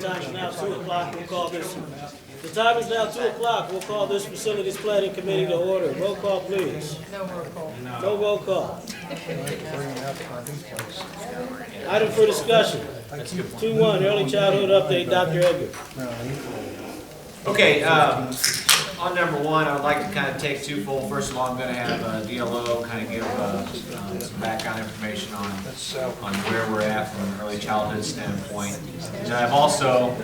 time is now 2 o'clock. We'll call this. The time is now 2 o'clock. We'll call this Facilities Planning Committee to order. Roll call, please. No roll call. No roll call. Item for discussion. 2-1, early childhood update, Dr. Edgar. Okay, on number one, I would like to kind of take twofold. First of all, I'm going to have DLO kind of give some background information on where we're at from an early childhood standpoint. And I've also,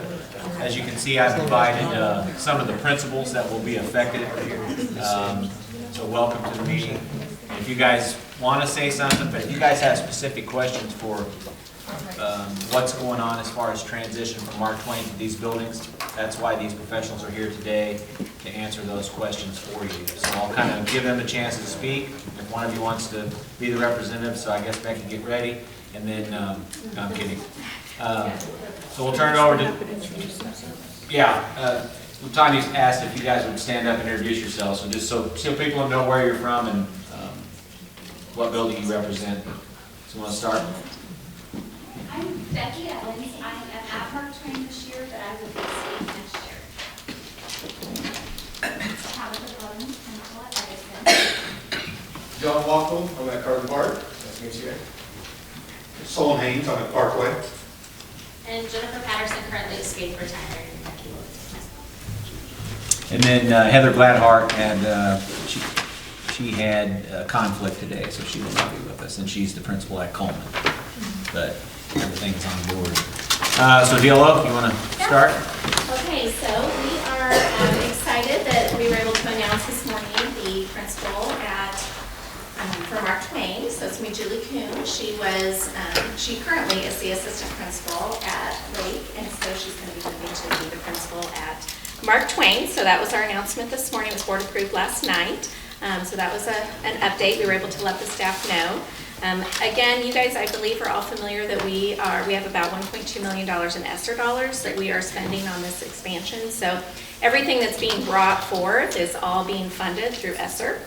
as you can see, I've invited some of the principals that will be affected. So welcome to the meeting. And if you guys want to say something, but if you guys have specific questions for what's going on as far as transition from Mark Twain to these buildings, that's why these professionals are here today, to answer those questions for you. So I'll kind of give them a chance to speak. If one of you wants to be the representative, so I guess Becky, get ready. And then, no, I'm kidding. So we'll turn it over to, Tanya asked if you guys would stand up and introduce yourselves, so just so people know where you're from and what building you represent. So you want to start? I'm Becky Evans. I am at Mark Twain this year, but I will be staying next year. Tabitha Rollins, principal at Edison. John Waffle, I'm at Carter Park. Nice to meet you. Solon Haynes, I'm at Parkway. And Jennifer Patterson, currently escaped retired. And then Heather Gladhart, and she had a conflict today, so she will not be with us, and she's the principal at Coleman. But everything's on board. So DLO, you want to start? Okay, so we are excited that we were able to announce this morning the principal at for Mark Twain. So it's me, Julie Kuhn. She currently is the assistant principal at Lake, and so she's going to be moving to be the principal at Mark Twain. So that was our announcement this morning. It was board approved last night. So that was an update. We were able to let the staff know. Again, you guys, I believe, are all familiar that we have about $1.2 million in ESSER dollars that we are spending on this expansion. So everything that's being brought forth is all being funded through ESSER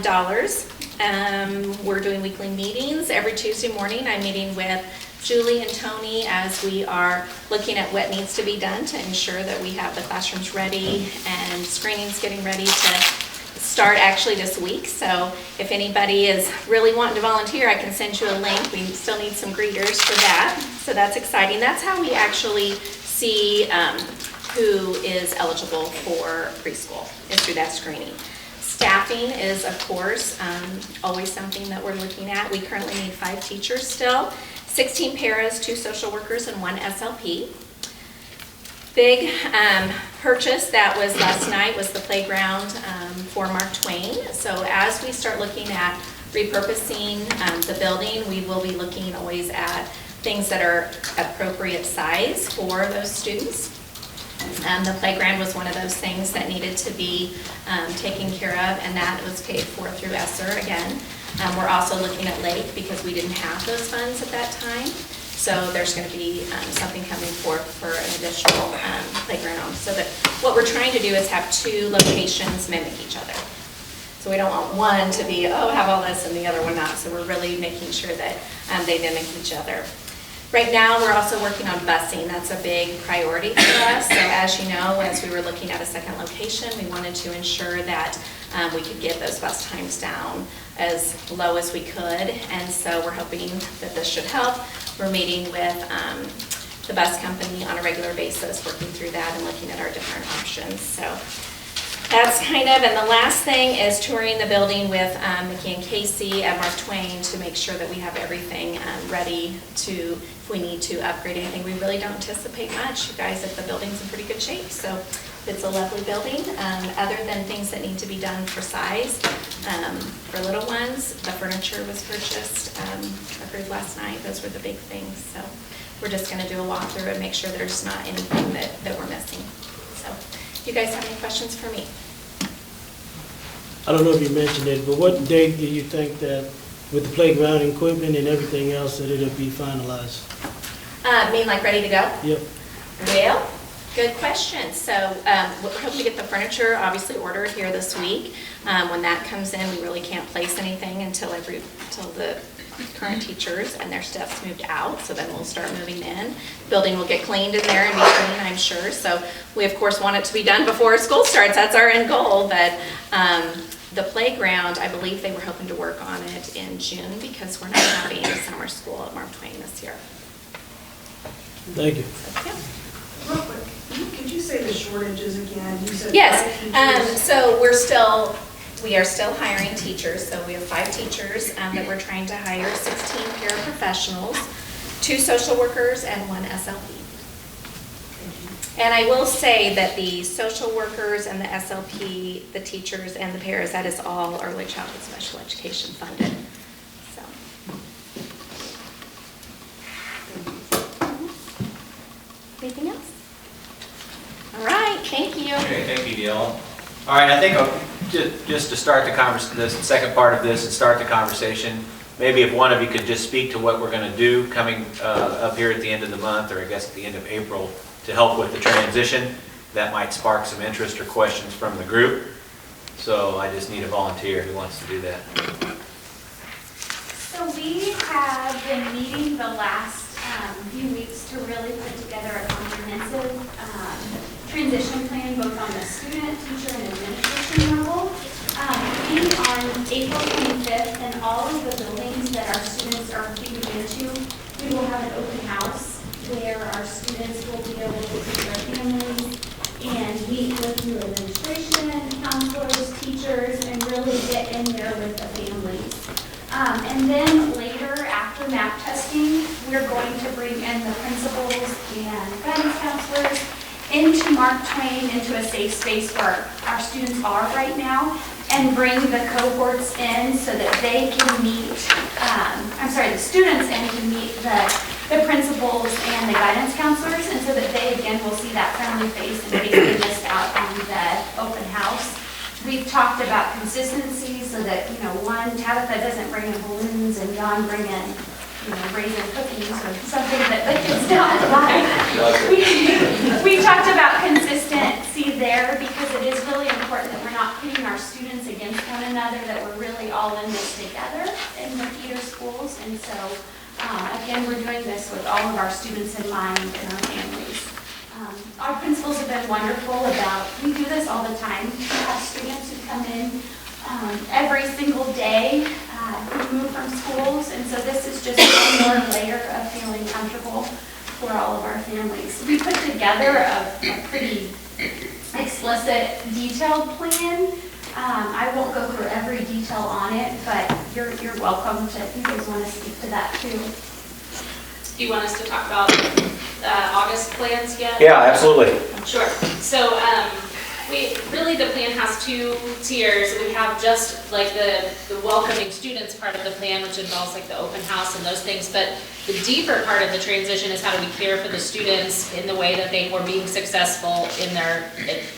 dollars. We're doing weekly meetings. Every Tuesday morning, I'm meeting with Julie and Tony as we are looking at what needs to be done to ensure that we have the classrooms ready and screenings getting ready to start actually this week. So if anybody is really wanting to volunteer, I can send you a link. We still need some greeters for that. So that's exciting. That's how we actually see who is eligible for preschool, is through that screening. Staffing is, of course, always something that we're looking at. We currently need 5 teachers still, 16 paras, 2 social workers, and 1 SLP. Big purchase that was last night was the playground for Mark Twain. So as we start looking at repurposing the building, we will be looking always at things that are appropriate size for those students. The playground was one of those things that needed to be taken care of, and that was paid for through ESSER again. We're also looking at Lake because we didn't have those funds at that time. So there's going to be something coming forth for an additional playground. So that what we're trying to do is have 2 locations mimic each other. So we don't want one to be, have all this and the other one not. So we're really making sure that they mimic each other. Right now, we're also working on busing. That's a big priority for us. So as you know, as we were looking at a second location, we wanted to ensure that we could get those bus times down as low as we could. And so we're hoping that this should help. We're meeting with the bus company on a regular basis, working through that and looking at our different options. So that's kind of, and the last thing is touring the building with Mickey and Casey at Mark Twain to make sure that we have everything ready to, if we need to upgrade anything. We really don't anticipate much, you guys, if the building's in pretty good shape. So it's a lovely building. Other than things that need to be done for size, for little ones, the furniture was purchased, approved last night. Those were the big things. So we're just going to do a walkthrough and make sure there's not anything that we're missing. So you guys have any questions for me? I don't know if you mentioned it, but what date do you think that with the playground equipment and everything else that it'll be finalized? Mean like ready to go? Yep. Well, good question. So we're hoping to get the furniture obviously ordered here this week. When that comes in, we really can't place anything until the current teachers and their staff's moved out, so then we'll start moving in. Building will get cleaned in there in between, I'm sure. So we, of course, want it to be done before school starts. That's our end goal. But the playground, I believe they were hoping to work on it in June because we're not having summer school at Mark Twain this year. Thank you. Yeah. Real quick, could you say the shortages again? You said Yes, 5 teachers. so we are still hiring teachers, so we have 5 teachers that we're trying to hire, 16 paraprofessionals, 2 social workers, and 1 SLP. And I will say that the social workers and the SLP, the teachers and the paras, that is all early childhood special education funded, so. Anything else? All right, thank you. Okay, thank you, Dale. All right, I think just to start the second part of this and start the conversation, maybe if one of you could just speak to what we're going to do coming up here at the end of the month, or I guess at the end of April, to help with the transition. That might spark some interest or questions from the group. So I just need a volunteer who wants to do that. So we have been meeting the last few weeks to really put together a comprehensive transition plan, both on the student, teacher, and administration level. On April 25th, and all of the buildings that our students are moving into, we will have an open house where our students will be able to take their families and meet with new administration, counselors, teachers, and really get in there with the families. And then later, after MAP testing, we're going to bring in the principals and guidance counselors into Mark Twain, into a safe space where our students are right now, and bring the cohorts in so that they can meet, the students in can meet the principals and the guidance counselors, and so that they, again, will see that friendly face in case they missed out on the open house. We've talked about consistency so that, Tabitha doesn't bring in balloons and John bring in, raisin cookies or something that the kids don't like. We talked about consistency there because it is really important that we're not pitting our students against one another, that we're really all in this together in the theater schools. And so, again, we're doing this with all of our students in mind and our families. Our principals have been wonderful about, we do this all the time. We have students who come in every single day who move from schools, and so this is just one more layer of feeling comfortable for all of our families. We put together a pretty explicit, detailed plan. I won't go through every detail on it, but you're welcome to, if you guys want to speak to that too. Do you want us to talk about August plans yet? Yeah, absolutely. Sure. So the plan has 2 tiers. We have just like the welcoming students part of the plan, which involves like the open house and those things. But the deeper part of the transition is how do we care for the students in the way that they were being successful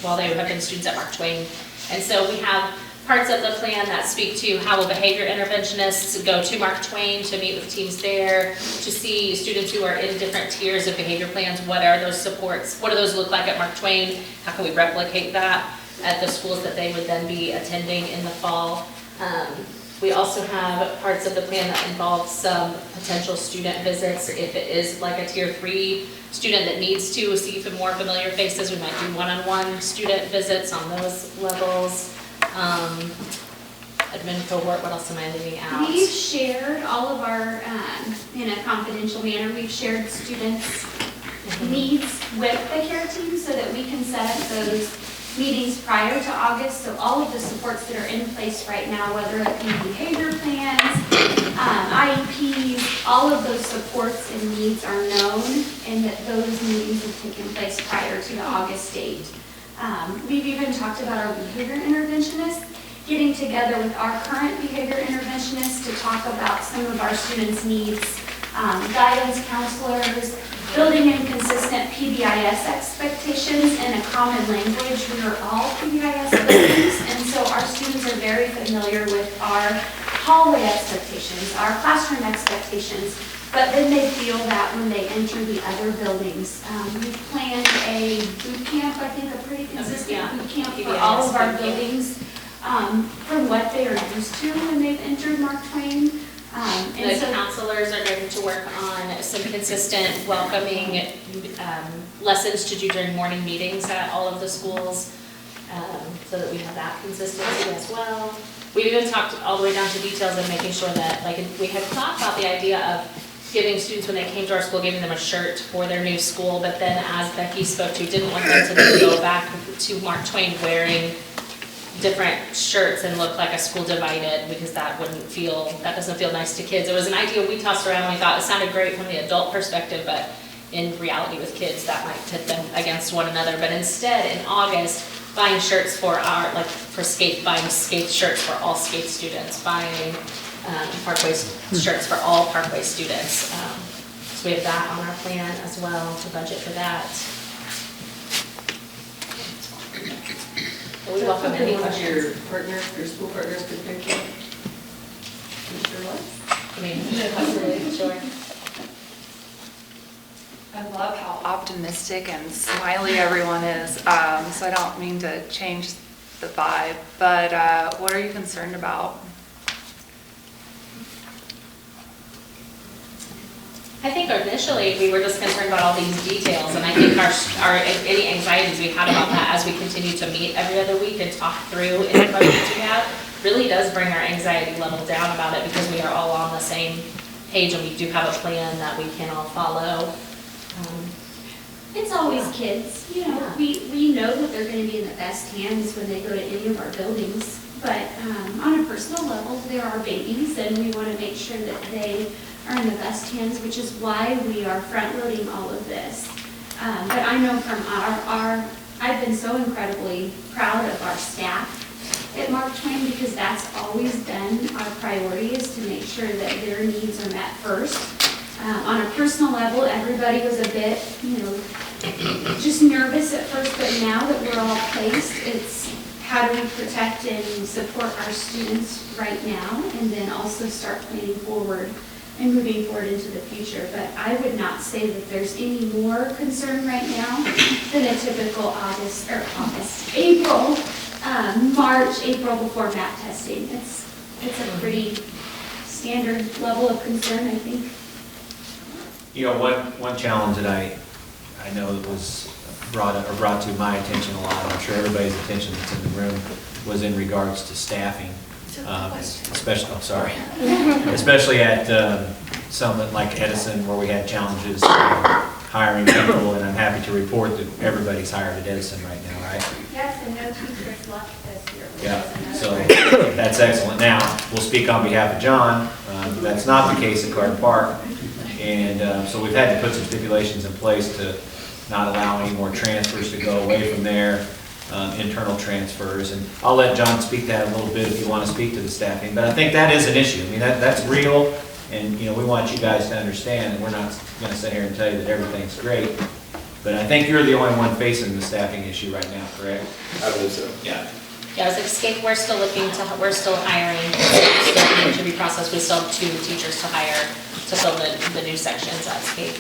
while they have been students at Mark Twain. And so we have parts of the plan that speak to how will behavior interventionists go to Mark Twain to meet with teams there, to see students who are in different tiers of behavior plans. What are those supports? What do those look like at Mark Twain? How can we replicate that at the schools that they would then be attending in the fall? We also have parts of the plan that involve some potential student visits. If it is like a tier 3 student that needs to see some more familiar faces, we might do one-on-one student visits on those levels. Admin cohort, what else am I leaving out? We've shared all of our, in a confidential manner, we've shared students' needs with the care team so that we can set up those meetings prior to August. So all of the supports that are in place right now, whether it be behavior plans, IEPs, all of those supports and needs are known, and that those meetings have taken place prior to the August date. We've even talked about our behavior interventionists getting together with our current behavior interventionists to talk about some of our students' needs, guidance counselors, building in consistent PBIS expectations in a common language. We are all PBIS buildings, and so our students are very familiar with our hallway expectations, our classroom expectations, but then they feel that when they enter the other buildings. We've planned a boot camp, I think a pretty consistent boot camp for all of our buildings from what they are used to when they've entered Mark Twain. And The so, counselors are going to work on some consistent welcoming lessons to do during morning meetings at all of the schools, so that we have that consistency as well. We even talked all the way down to details of making sure that, like, we had thought about the idea of giving students, when they came to our school, giving them a shirt for their new school, but then as Becky spoke to, didn't want them to then go back to Mark Twain wearing different shirts and look like a school divided, because that doesn't feel nice to kids. It was an idea we tossed around and we thought it sounded great from the adult perspective, but in reality with kids, that might tip them against one another. But instead, in August, buying shirts for our, like, for skate, buying skate shirts for all skate students, buying Parkway shirts for all Parkway students. So we have that on our plan as well, to budget for that. So we welcome any questions. Your partners, your school partners could pick you. Mr. what? I mean, possibly, sure. I love how optimistic and smiley everyone is, so I don't mean to change the vibe, but what are you concerned about? I think initially, we were just concerned about all these details, and I think our any anxieties we had about that as we continue to meet every other week and talk through any questions we have, really does bring our anxiety level down about it, because we are all on the same page and we do have a plan that we can all follow. it's always kids, you know, Yeah. we know that they're gonna be in the best hands when they go to any of our buildings. But, on a personal level, there are babies, and we wanna make sure that they are in the best hands, which is why we are front-loading all of this. But I know from I've been so incredibly proud of our staff at Mark Twain, because that's always been our priority, is to make sure that their needs are met first. On a personal level, everybody was a bit, just nervous at first, but now that we're all placed, it's how do we protect and support our students right now, and then also start planning forward and moving forward into the future. But I would not say that there's any more concern right now than a typical April before MAP testing. It's a pretty standard level of concern, I think. One challenge that I know that was brought to my attention a lot, I'm sure everybody's attention that's in the room, was in regards to staffing. Especially at some like Edison, where we had challenges hiring people, and I'm happy to report that everybody's hired at Edison right now, right? Yes, and no teachers left this year. Yeah, so that's excellent. Now, we'll speak on behalf of John. That's not the case at Carter Park. And so we've had to put some stipulations in place to not allow any more transfers to go away from there, internal transfers. And I'll let John speak to that a little bit if you want to speak to the staffing. But I think that is an issue. I mean, that's real. And, we want you guys to understand that we're not going to sit here and tell you that everything's great. But I think you're the only one facing the staffing issue right now, correct? I believe so. Yeah. Yeah, I was like, SCAPE, we're still hiring, still in interview process, we still have 2 teachers to hire to fill the new sections at SCAPE.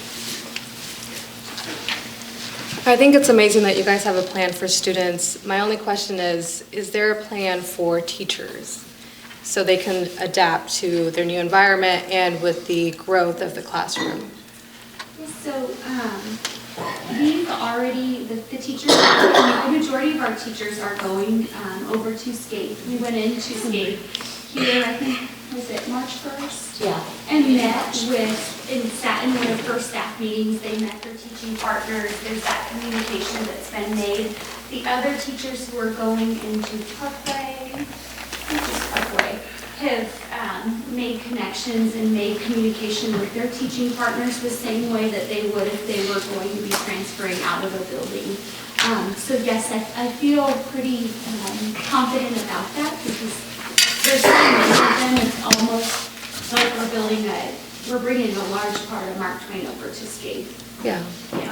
I think it's amazing that you guys have a plan for students. My only question is there a plan for teachers so they can adapt to their new environment and with the growth of the classroom? So, we've already, the teachers, the majority of our teachers are going over to SCAPE. We went into SCAPE here, I think, was it March 1st? Yeah. And met sat in one of the first staff meetings, they met their teaching partners, there's that communication that's been made. The other teachers who are going into Parkway, have made connections and made communication with their teaching partners the same way that they would if they were going to be transferring out of a building. So yes, I feel pretty confident about that, because there's so many of them, it's almost like we're bringing a large part of Mark Twain over to SCAPE. Yeah.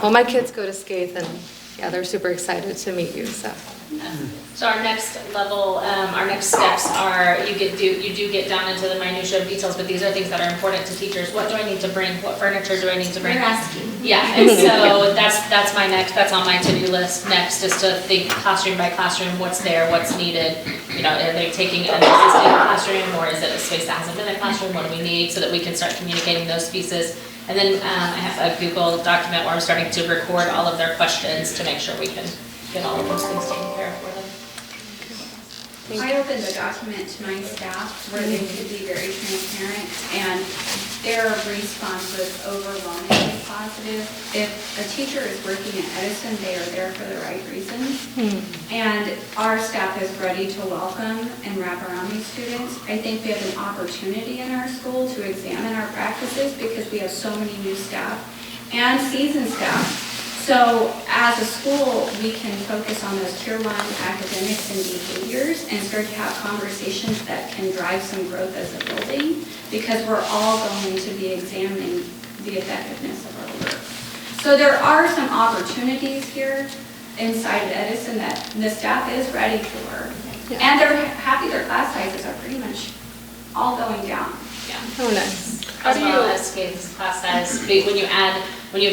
Well, my kids go to SCAPE, and yeah, they're super excited to meet you, so. So our next level, our next steps are, you do get down into the minutia of details, but these are things that are important to teachers. What do I need to bring? What furniture do I need to bring? They're asking. Yeah, and so that's on my to-do list next, is to think classroom by classroom, what's there, what's needed. You know, are they taking an existing classroom, or is it a space that hasn't been a classroom? What do we need, so that we can start communicating those pieces? And then I have a Google document where I'm starting to record all of their questions to make sure we can get all of those things taken care of for them. I opened the document to my staff where they could be very transparent, and their response was overwhelmingly positive. If a teacher is working at Edison, they are there for the right reasons. And our staff is ready to welcome and wrap around these students. I think we have an opportunity in our school to examine our practices because we have so many new staff and seasoned staff. So as a school, we can focus on those tier 1 academics and behaviors and start to have conversations that can drive some growth as a building, because we're all going to be examining the effectiveness of our work. So there are some opportunities here inside of Edison that the staff is ready for. Yeah. And they're happy their class sizes are pretty much all going down. Yeah. Oh, nice. As well as Kate's class size, when you have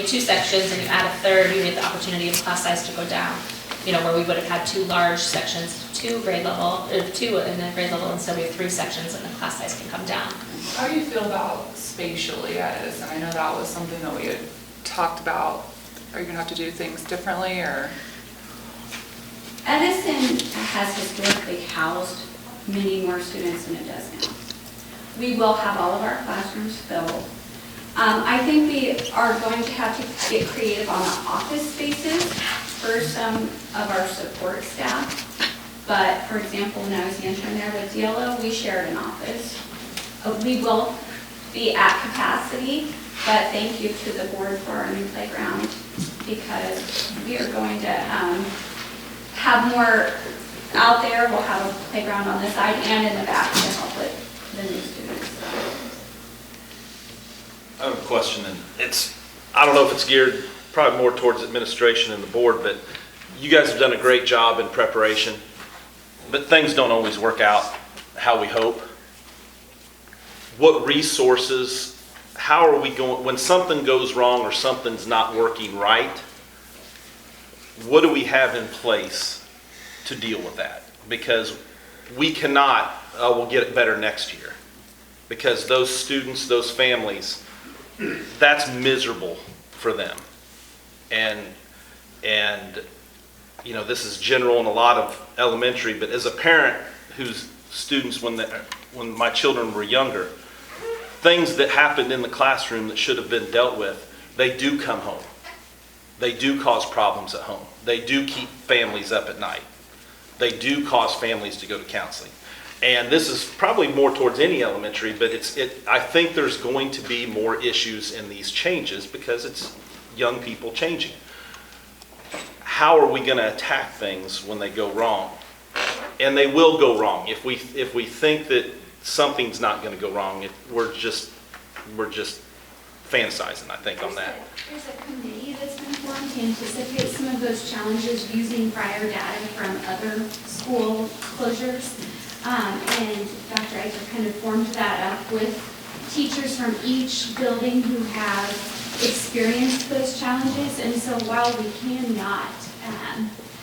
2 sections and you add a third, you get the opportunity of class size to go down. You know, where we would have had 2 large sections, 2 grade level, 2 in the grade level, instead we have 3 sections, and the class size can come down. How do you feel about spatially at Edison? I know that was something that we had talked about. Are you gonna have to do things differently, or? Edison has historically housed many more students than it does now. We will have all of our classrooms filled. I think we are going to have to get creative on the office spaces for some of our support staff. But for example, when I was the intern there with DLO, we shared an office. We will be at capacity, but thank you to the board for our new playground, because we are going to have more out there. We'll have a playground on this side and in the back to help with the new students. I have a question, and I don't know if it's geared probably more towards administration and the board, but you guys have done a great job in preparation, but things don't always work out how we hope. What resources, how are we going, when something goes wrong or something's not working right, what do we have in place to deal with that? Because we cannot, we'll get it better next year. Because those students, those families, that's miserable for them. And you know, this is general in a lot of elementary, but as a parent whose students, when my children were younger, things that happened in the classroom that should have been dealt with, they do come home. They do cause problems at home. They do keep families up at night. They do cause families to go to counseling. And this is probably more towards any elementary, but I think there's going to be more issues in these changes because it's young people changing. How are we going to attack things when they go wrong? And they will go wrong. If we think that something's not going to go wrong, we're just fantasizing, I think, on that. There's a committee that's been formed to anticipate some of those challenges using prior data from other school closures. And Dr. Eicher kind of formed that up with teachers from each building who have experienced those challenges. And so while we cannot,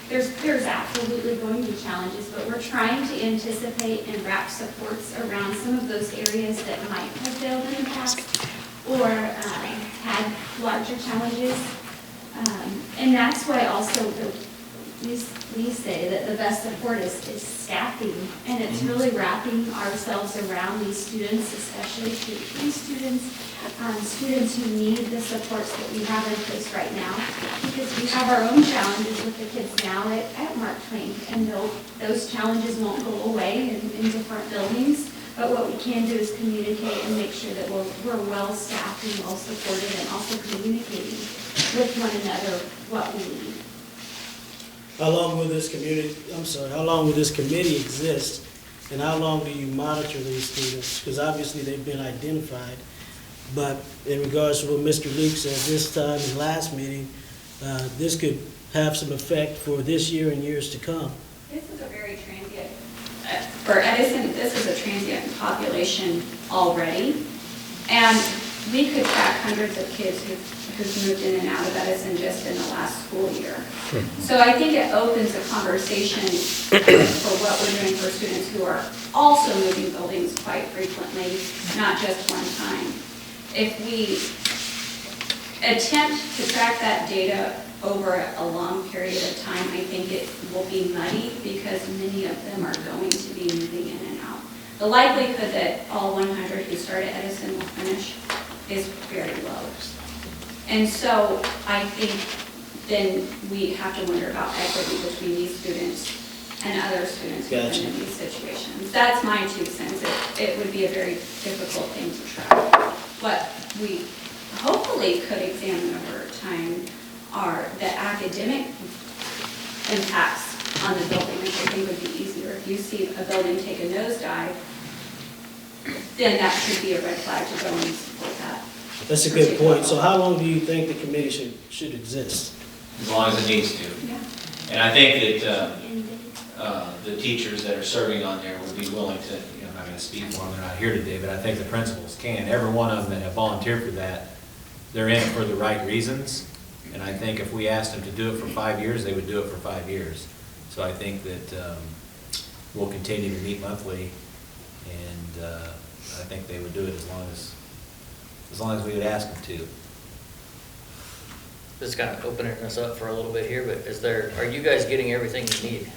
there's absolutely going to be challenges, but we're trying to anticipate and wrap supports around some of those areas that might have failed in the past or had larger challenges. And that's why also we say that the best support is staffing, and it's really wrapping ourselves around these students, especially these students, students who need the supports that we have in place right now, because we have our own challenges with the kids now at Mark Twain, and those challenges won't go away in different buildings, but what we can do is communicate and make sure that we're well staffed and well supported, and also communicating with one another what we need. How long will this committee exist, and how long do you monitor these students? Because obviously they've been identified, but in regards to what Mr. Luke said this time in last meeting, this could have some effect for this year and years to come. This is a very transient, for Edison, this is a transient population already. And we could track hundreds of kids who've moved in and out of Edison just in the last school year. So I think it opens a conversation for what we're doing for students who are also moving buildings quite frequently, not just one time. If we attempt to track that data over a long period of time, I think it will be muddy because many of them are going to be moving in and out. The likelihood that all 100 who start at Edison will finish is very low. And so I think then we have to wonder about equity between these students and other students who've been in these situations. That's my 2 cents. It would be a very difficult thing to track. What we hopefully could examine over time are the academic impacts on the building, which I think would be easier. If you see a building take a nosedive, then that should be a red flag to go and support that. That's a good point. So how long do you think the committee should exist? As long as it needs to. Yeah. And I think that the teachers that are serving on there would be willing to, I'm not going to speak for them, they're not here today, but I think the principals can. Every one of them that have volunteered for that, they're in it for the right reasons. And I think if we asked them to do it for 5 years, they would do it for 5 years. So I think that we'll continue to meet monthly, and I think they would do it as long as we would ask them to. This is kind of opening us up for a little bit here, but are you guys getting everything you need?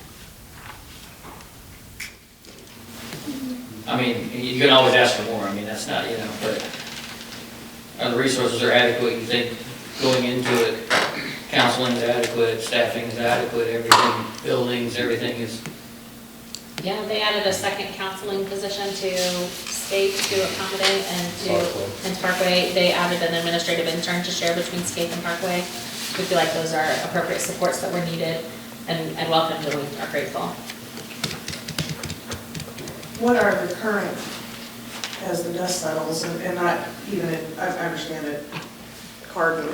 I mean, you can always ask for more, I mean, that's not, but are the resources adequate, you think, going into it? Counseling is adequate, staffing is adequate, everything, buildings, everything is? Yeah, they added a second counseling position to SCAPE to accommodate and to Parkway. They added an administrative intern to share between SCAPE and Parkway. We feel like those are appropriate supports that were needed and welcomed, and we are grateful. What are the current, as the dust settles, and not even, I understand that Cardin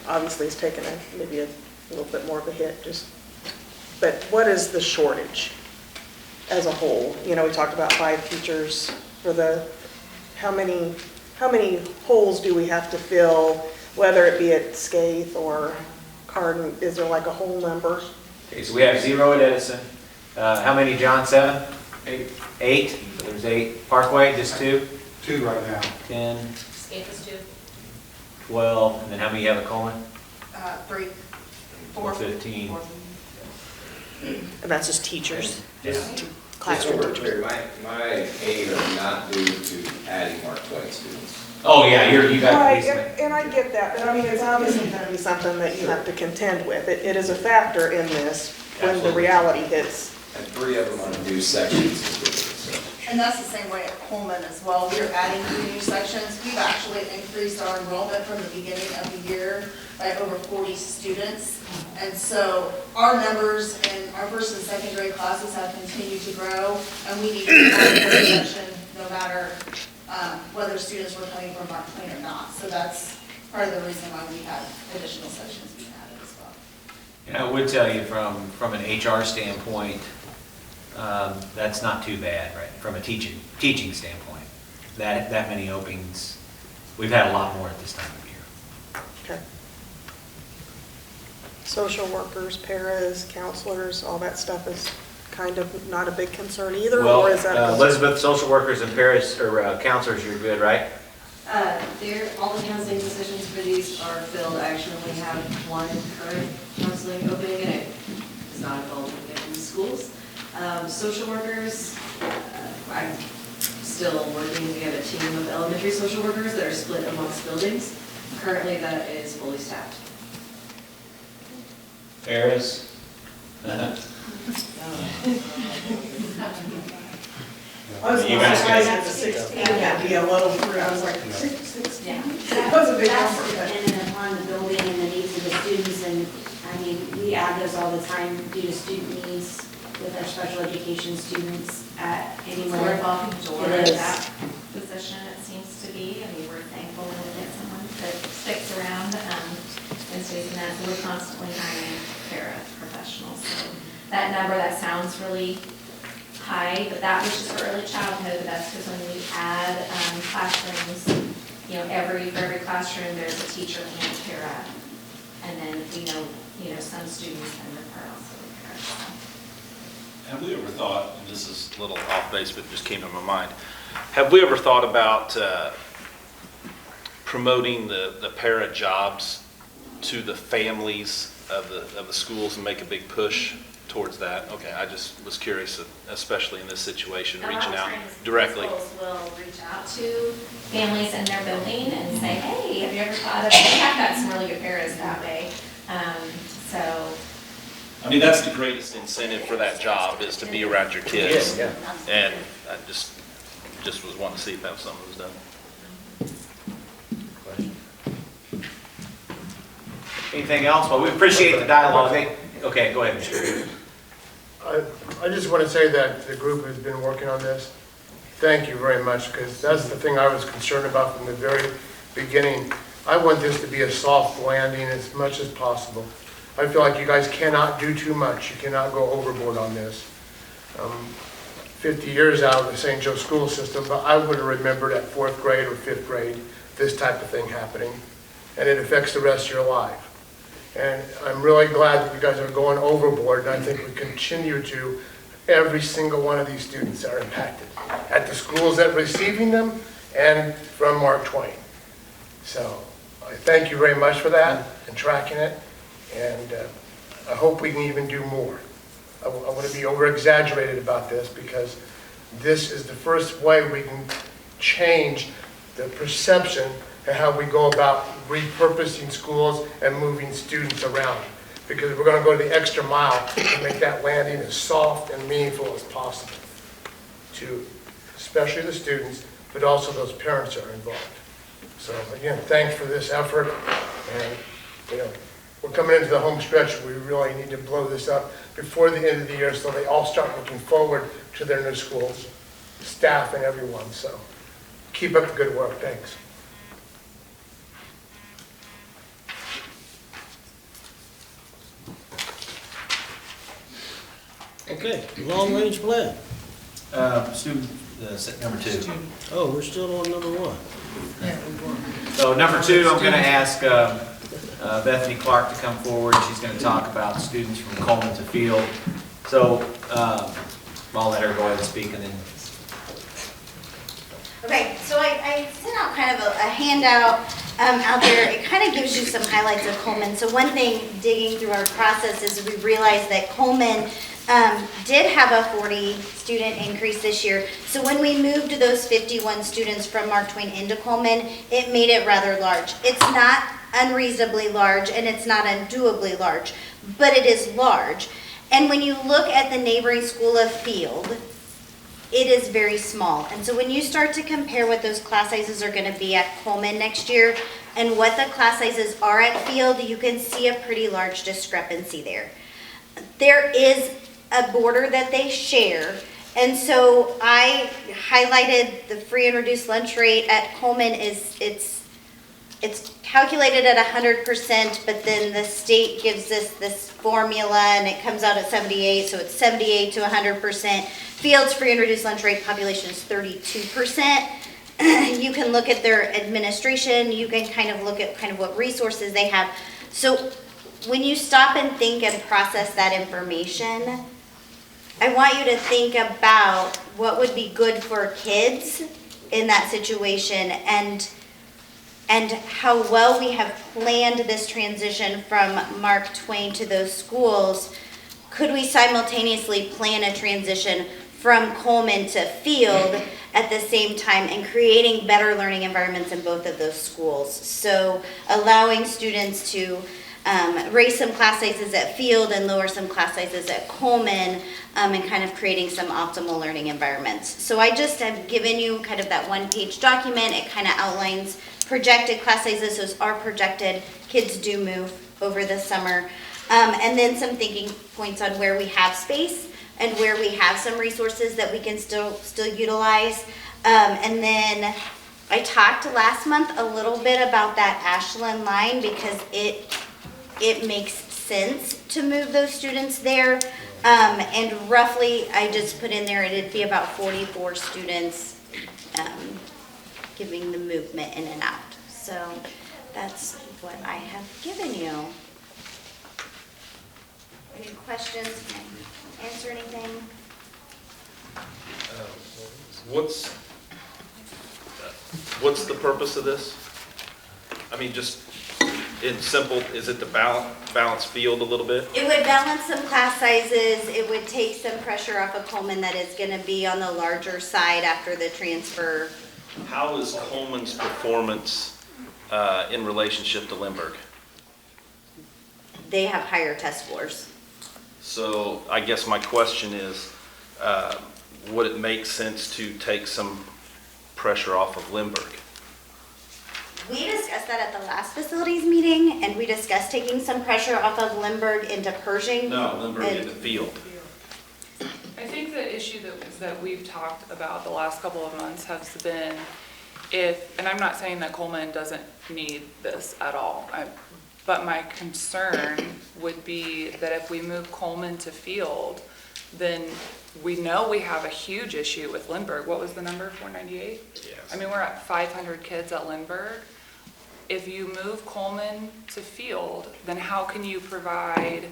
obviously has taken maybe a little bit more of a hit, but what is the shortage as a whole? We talked about 5 teachers for how many holes do we have to fill, whether it be at Skaith or Cardin? Is there like a whole number? Okay, so we have 0 at Edison. How many, John? 7? 8? So there's 8. Parkway, just 2? 2 right now. 10, SCAPE is 2. 12, and then how many you have at Coleman? 3, 4, 15. And that's just teachers? Yeah. Classroom teachers? My aim is not due to adding Mark Twain students. Oh, yeah, you got Right, it. and I get that, but I mean, it's obviously going to be something that you have to contend with. It is a factor in this when the Absolutely. reality hits. And 3 of them are new sections. And that's the same way at Coleman as well. We're adding 3 new sections. We've actually increased our enrollment from the beginning of the year by over 40 students. And so our numbers in our first and second grade classes have continued to grow, and we need to have a section no matter whether students were coming from Mark Twain or not. So that's part of the reason why we have additional sections being added as well. And I would tell you from an HR standpoint, that's not too bad, right? From a teaching standpoint, that many openings, we've had a lot more at this time of year. Okay. Social workers, paras, counselors, all that stuff is kind of not a big concern either, Well, or is that a concern? Elizabeth, social workers and paras or counselors, you're good, right? All the counseling positions for these are filled. I actually only have 1 current counseling opening, and it's not involved in the schools. Social workers, I'm still working. We have a team of elementary social workers that are split amongst buildings. Currently, that is fully staffed. Paras? I was You guys surprised got- at the 16, that'd be a low, I was like, 16? Yeah. That was a big That's number, but. dependent upon the building and the needs of the students, and, I mean, we add those all the time due to student needs with our special education students at It's a anywhere. revolving door, It is. that position, it seems to be. I mean, we're thankful that we get someone that sticks around and stays in that. So we're constantly hiring paraprofessionals. So that number, that sounds really high, but that was just for early childhood. But that's because when we add classrooms for every classroom, there's a teacher and a para. And then we know, some students are also a para. So. Have we ever thought, and this is a little off base, but it just came to my mind, have we ever thought about promoting the para jobs to the families of the schools and make a big push towards that? Okay, I just was curious, especially in this situation, reaching out directly. Schools will reach out to families in their building and say, hey, have you ever thought of, we have got some really good paras that way. So. I mean, that's the greatest incentive for that job, is to be around your kids. Yeah. And I just was wanting to see if that was something that was done. Anything else? Well, we appreciate the dialogue. Okay, go ahead, Mr. I just want to say that the group has been working on this. Thank you very much, because that's the thing I was concerned about from the very beginning. I want this to be a soft landing as much as possible. I feel like you guys cannot do too much. You cannot go overboard on this. 50 years out of the St. Joe school system, but I would have remembered at 4th grade or 5th grade this type of thing happening, and it affects the rest of your life. And I'm really glad that you guys are going overboard, and I think we continue to, every single one of these students are impacted at the schools that are receiving them and from Mark Twain. So I thank you very much for that and tracking it, and I hope we can even do more. I want to be over-exaggerated about this, because this is the first way we can change the perception of how we go about repurposing schools and moving students around. Because we're going to go the extra mile to make that landing as soft and meaningful as possible to especially the students, but also those parents that are involved. So again, thanks for this effort, and we're coming into the home stretch. We really need to blow this up before the end of the year, so they all start looking forward to their new schools, staff and everyone. So keep up the good work. Thanks. Okay, long-range plan. Student, number 2. Oh, we're still on number 1. So number 2, I'm going to ask Bethany Clark to come forward. She's going to talk about students from Coleman to Field. So I'll let her go ahead and speak, and then. Okay, so I sent out kind of a handout out there. It kind of gives you some highlights of Coleman. So one thing, digging through our process, is we realized that Coleman did have a 40 student increase this year. So when we moved those 51 students from Mark Twain into Coleman, it made it rather large. It's not unreasonably large, and it's not undoably large, but it is large. And when you look at the neighboring school of Field, it is very small. And so when you start to compare what those class sizes are going to be at Coleman next year and what the class sizes are at Field, you can see a pretty large discrepancy there. There is a border that they share, and so I highlighted the free and reduced lunch rate at Coleman. It's calculated at 100%, but then the state gives us this formula and it comes out at 78, so it's 78 to 100%. Field's free and reduced lunch rate population is 32%. You can look at their administration, you can kind of look at what resources they have. So when you stop and think and process that information, I want you to think about what would be good for kids in that situation, and how well we have planned this transition from Mark Twain to those schools. Could we simultaneously plan a transition from Coleman to Field at the same time, and creating better learning environments in both of those schools? So allowing students to raise some class sizes at Field and lower some class sizes at Coleman, and kind of creating some optimal learning environments. So I just have given you kind of that one-page document. It kind of outlines projected class sizes. Those are projected. Kids do move over the summer. And then some thinking points on where we have space and where we have some resources that we can still utilize. And then I talked last month a little bit about that Ashland line, because it makes sense to move those students there. And roughly, I just put in there, it'd be about 44 students giving the movement in and out. So that's what I have given you. Any questions? Can I answer anything? What's the purpose of this? I mean, just in simple, is it to balance field a little bit? It would balance some class sizes. It would take some pressure off of Coleman that is going to be on the larger side after the transfer. How is Coleman's performance in relationship to Lindbergh? They have higher test scores. So I guess my question is, would it make sense to take some pressure off of Lindbergh? We discussed that at the last facilities meeting, and we discussed taking some pressure off of Lindbergh into Pershing. No, Lindbergh in the field. I think the issue that we've talked about the last couple of months has been and I'm not saying that Coleman doesn't need this at all, but my concern would be that if we move Coleman to field, then we know we have a huge issue with Lindbergh. What was the number, 498? Yes. I mean, we're at 500 kids at Lindbergh. If you move Coleman to field, then how can you provide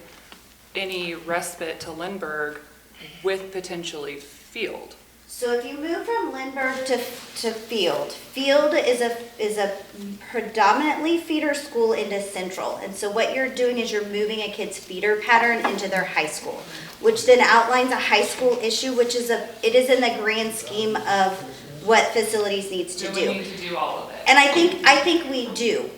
any respite to Lindbergh with potentially field? So if you move from Lindbergh to field is a predominantly feeder school into Central. And so what you're doing is you're moving a kid's feeder pattern into their high school, which then outlines a high school issue, which is it is in the grand scheme of what facilities needs to do. We need to do all of it. And I think we do.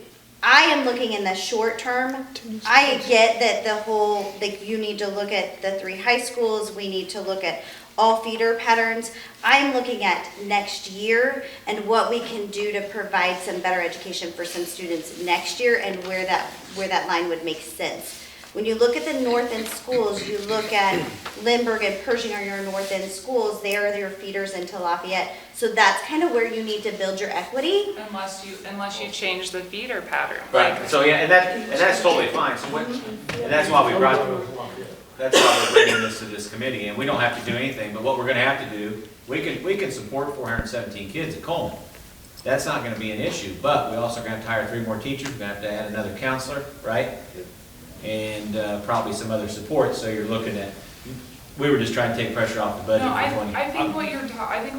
I am looking in the short term. I get that the whole, like, you need to look at the 3 high schools, we need to look at all feeder patterns. I'm looking at next year and what we can do to provide some better education for some students next year and where that line would make sense. When you look at the north end schools, you look at Lindbergh and Pershing are your north end schools, they are your feeders into Lafayette. So that's kind of where you need to build your equity. Unless you change the feeder pattern. Right, so yeah, and that's totally fine, so and that's why that's why we're bringing this to this committee, and we don't have to do anything, but what we're gonna have to do, we can support 417 kids at Coleman. That's not gonna be an issue, but we also gonna have to hire 3 more teachers, we're gonna have to add another counselor, right? And probably some other support, so you're looking at, we were just trying to take pressure off the budget No, for 20. I think what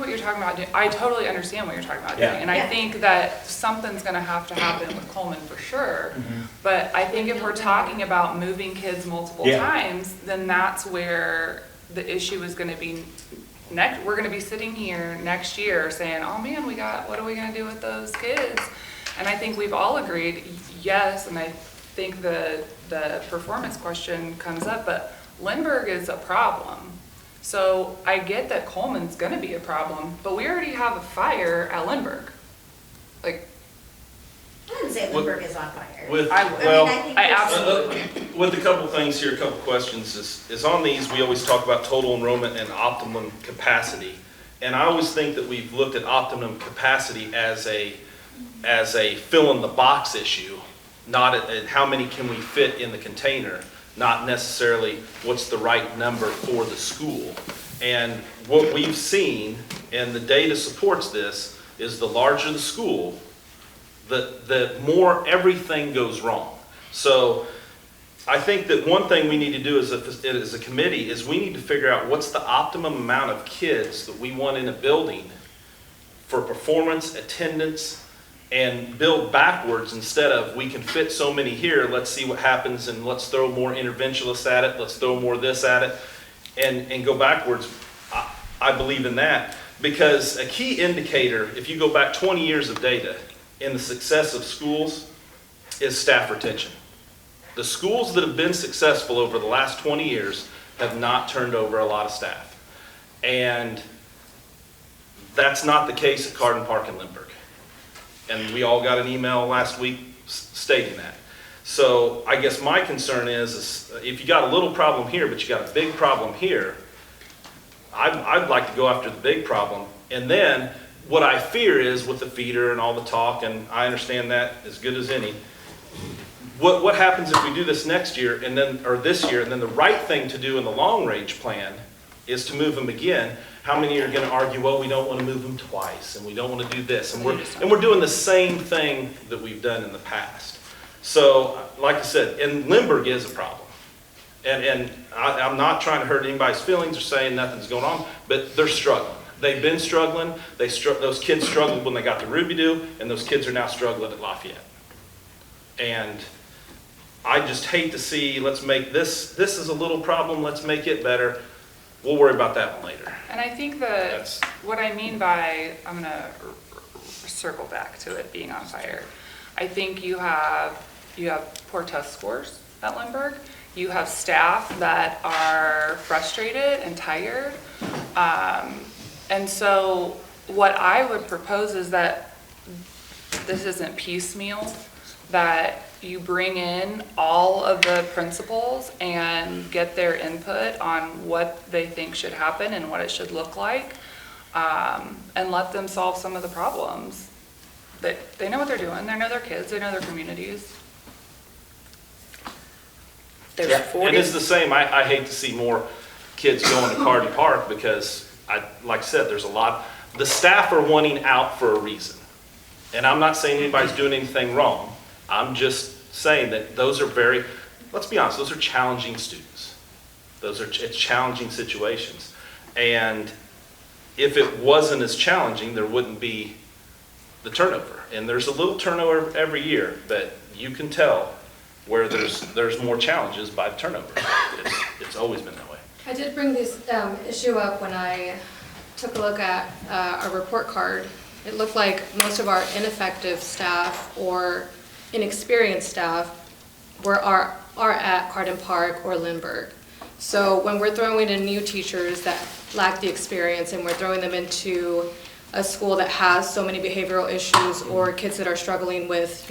you're talking about, I totally understand what you're talking about doing. Yeah. And I think that something's gonna have to happen with Coleman for sure. But I think if we're talking about moving kids multiple Yeah. times, then that's where the issue is gonna be we're gonna be sitting here next year saying, oh man, what are we gonna do with those kids? And I think we've all agreed, yes, and I think the performance question comes up, but Lindbergh is a problem. So I get that Coleman's gonna be a problem, but we already have a fire at Lindbergh. Like, I wouldn't say Lindbergh is on fire. I absolutely. With a couple things here, a couple questions, is on these, we always talk about total enrollment and optimum capacity. And I always think that we've looked at optimum capacity as a fill in the box issue, not at how many can we fit in the container, not necessarily what's the right number for the school. And what we've seen, and the data supports this, is the larger the school, the more everything goes wrong. So I think that one thing we need to do as a committee is we need to figure out what's the optimum amount of kids that we want in a building for performance, attendance, and build backwards instead of we can fit so many here, let's see what happens and let's throw more interventionalists at it, let's throw more this at it, and go backwards. I believe in that because a key indicator, if you go back 20 years of data in the success of schools, is staff retention. The schools that have been successful over the last 20 years have not turned over a lot of staff. And that's not the case at Carden Park and Lindbergh. And we all got an email last week stating that. So I guess my concern is if you got a little problem here, but you got a big problem here, I'd like to go after the big problem. And then what I fear is with the feeder and all the talk, and I understand that as good as any, what happens if we do this next year and then, or this year, and then the right thing to do in the long range plan is to move them again, how many are going to argue, well, we don't want to move them twice, and we don't want to do this, and we're doing the same thing that we've done in the past. So, like I said, and Lindbergh is a problem. And I'm not trying to hurt anybody's feelings or saying nothing's going on, but they're struggling. They've been struggling. Those kids struggled when they got to Ruby Doo, and those kids are now struggling at Lafayette. And I just hate to see, let's make this is a little problem, let's make it better. We'll worry about that one later. And I think that what I mean by, I'm gonna circle back to it being on fire. I think you have poor test scores at Lindbergh. You have staff that are frustrated and tired. And so what I would propose is that this isn't piecemeal, that you bring in all of the principals and get their input on what they think should happen and what it should look like, and let them solve some of the problems. They know what they're doing, they know their kids, they know their communities. Yeah, and it's the same. I hate to see more kids going to Carden Park because, like I said, there's a lot. The staff are wanting out for a reason. And I'm not saying anybody's doing anything wrong. I'm just saying that those are let's be honest, those are challenging students. It's challenging situations. And if it wasn't as challenging, there wouldn't be the turnover. And there's a little turnover every year, but you can tell where there's more challenges by turnover. It's always been that way. I did bring this issue up when I took a look at our report card. It looked like most of our ineffective staff or inexperienced staff are at Carden Park or Lindbergh. So when we're throwing in new teachers that lack the experience and we're throwing them into a school that has so many behavioral issues or kids that are struggling with,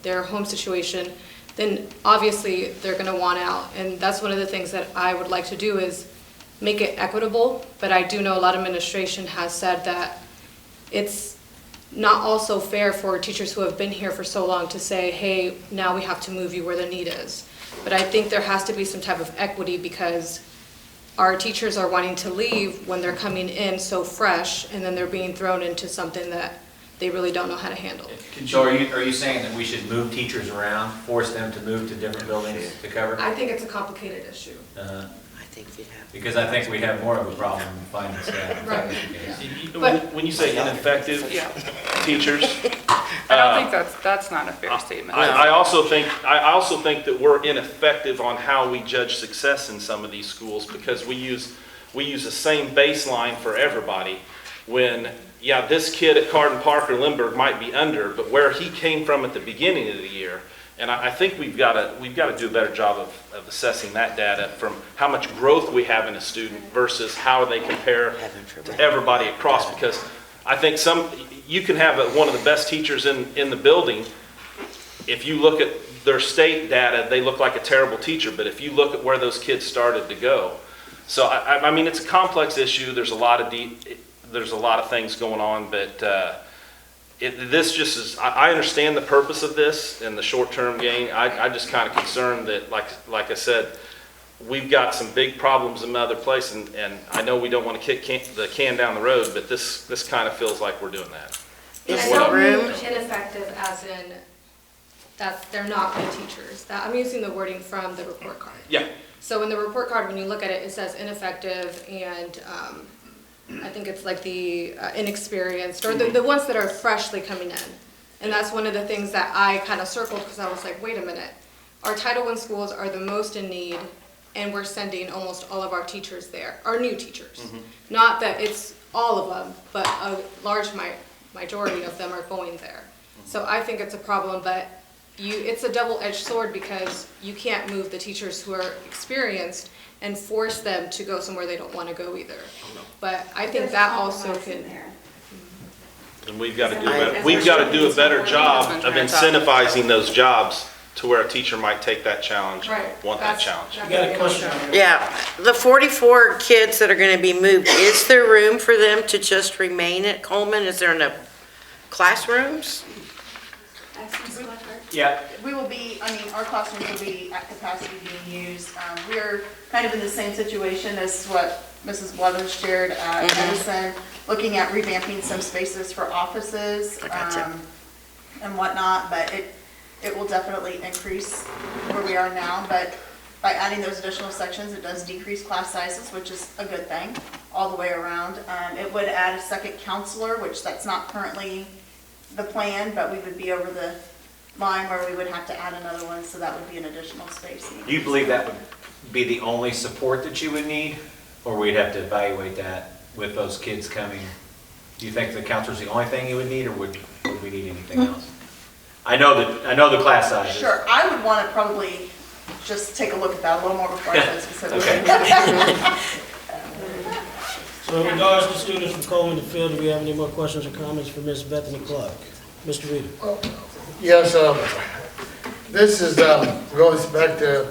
their home situation, then obviously they're going to want out. And that's one of the things that I would like to do is make it equitable. But I do know a lot of administration has said that it's not also fair for teachers who have been here for so long to say, hey, now we have to move you where the need is. But I think there has to be some type of equity because our teachers are wanting to leave when they're coming in so fresh and then they're being thrown into something that they really don't know how to handle. So are you saying that we should move teachers around, force them to move to different buildings to cover? I think it's a complicated issue. I think we have. Because I think we have more of a problem finding staff. Right. When you say ineffective teachers, I don't think that's not a fair statement. I also think that we're ineffective on how we judge success in some of these schools because we use the same baseline for everybody when, yeah, this kid at Carden Park or Lindbergh might be under, but where he came from at the beginning of the year, and I think we've got to do a better job of assessing that data from how much growth we have in a student versus how they compare to everybody across, because I think you can have one of the best teachers in the building. If you look at their state data, they look like a terrible teacher, but if you look at where those kids started to go. So, I mean, it's a complex issue. There's a lot of things going on, but this just is, I understand the purpose of this and the short-term gain. I'm just kind of concerned that, like I said, we've got some big problems in other places, and I know we don't want to kick the can down the road, but this kind of feels like we're doing that. And I don't mean ineffective as in that they're not good teachers. I'm using the wording from the report card. Yeah. So in the report card, when you look at it, it says ineffective and I think it's like the inexperienced or the ones that are freshly coming in. And that's one of the things that I kind of circled because I was like, wait a minute. Our Title I schools are the most in need and we're sending almost all of our teachers there, our new teachers. Mm-hmm. Not that it's all of them, but a large majority of them are going there. So I think it's a problem, but it's a double-edged sword because you can't move the teachers who are experienced and force them to go somewhere they don't want to go either. But I think that also can. And we've got to do a better job of incentivizing those jobs to where a teacher might take that challenge, want that challenge. You got a question? Yeah, the 44 kids that are going to be moved, is there room for them to just remain at Coleman? Is there enough classrooms? Yeah. We will be, our classrooms will be at capacity being used. We're kind of in the same situation as what Mrs. Blevins shared at Edison, looking at revamping some spaces for offices and whatnot, but it will definitely increase where we are now, but by adding those additional sections, it does decrease class sizes, which is a good thing all the way around. It would add a second counselor, which that's not currently the plan, but we would be over the line where we would have to add another one, so that would be an additional space. Do you believe that would be the only support that you would need? Or we'd have to evaluate that with those kids coming? Do you think the counselor's the only thing you would need, or would we need anything else? I know the class sizes. Sure, I would want to probably just take a look at that a little more before I said specifically. So in regards to students from Coleman to Field, do we have any more questions or comments for Ms. Bethany Clark? Mr. Reader? Yes, this is, goes back to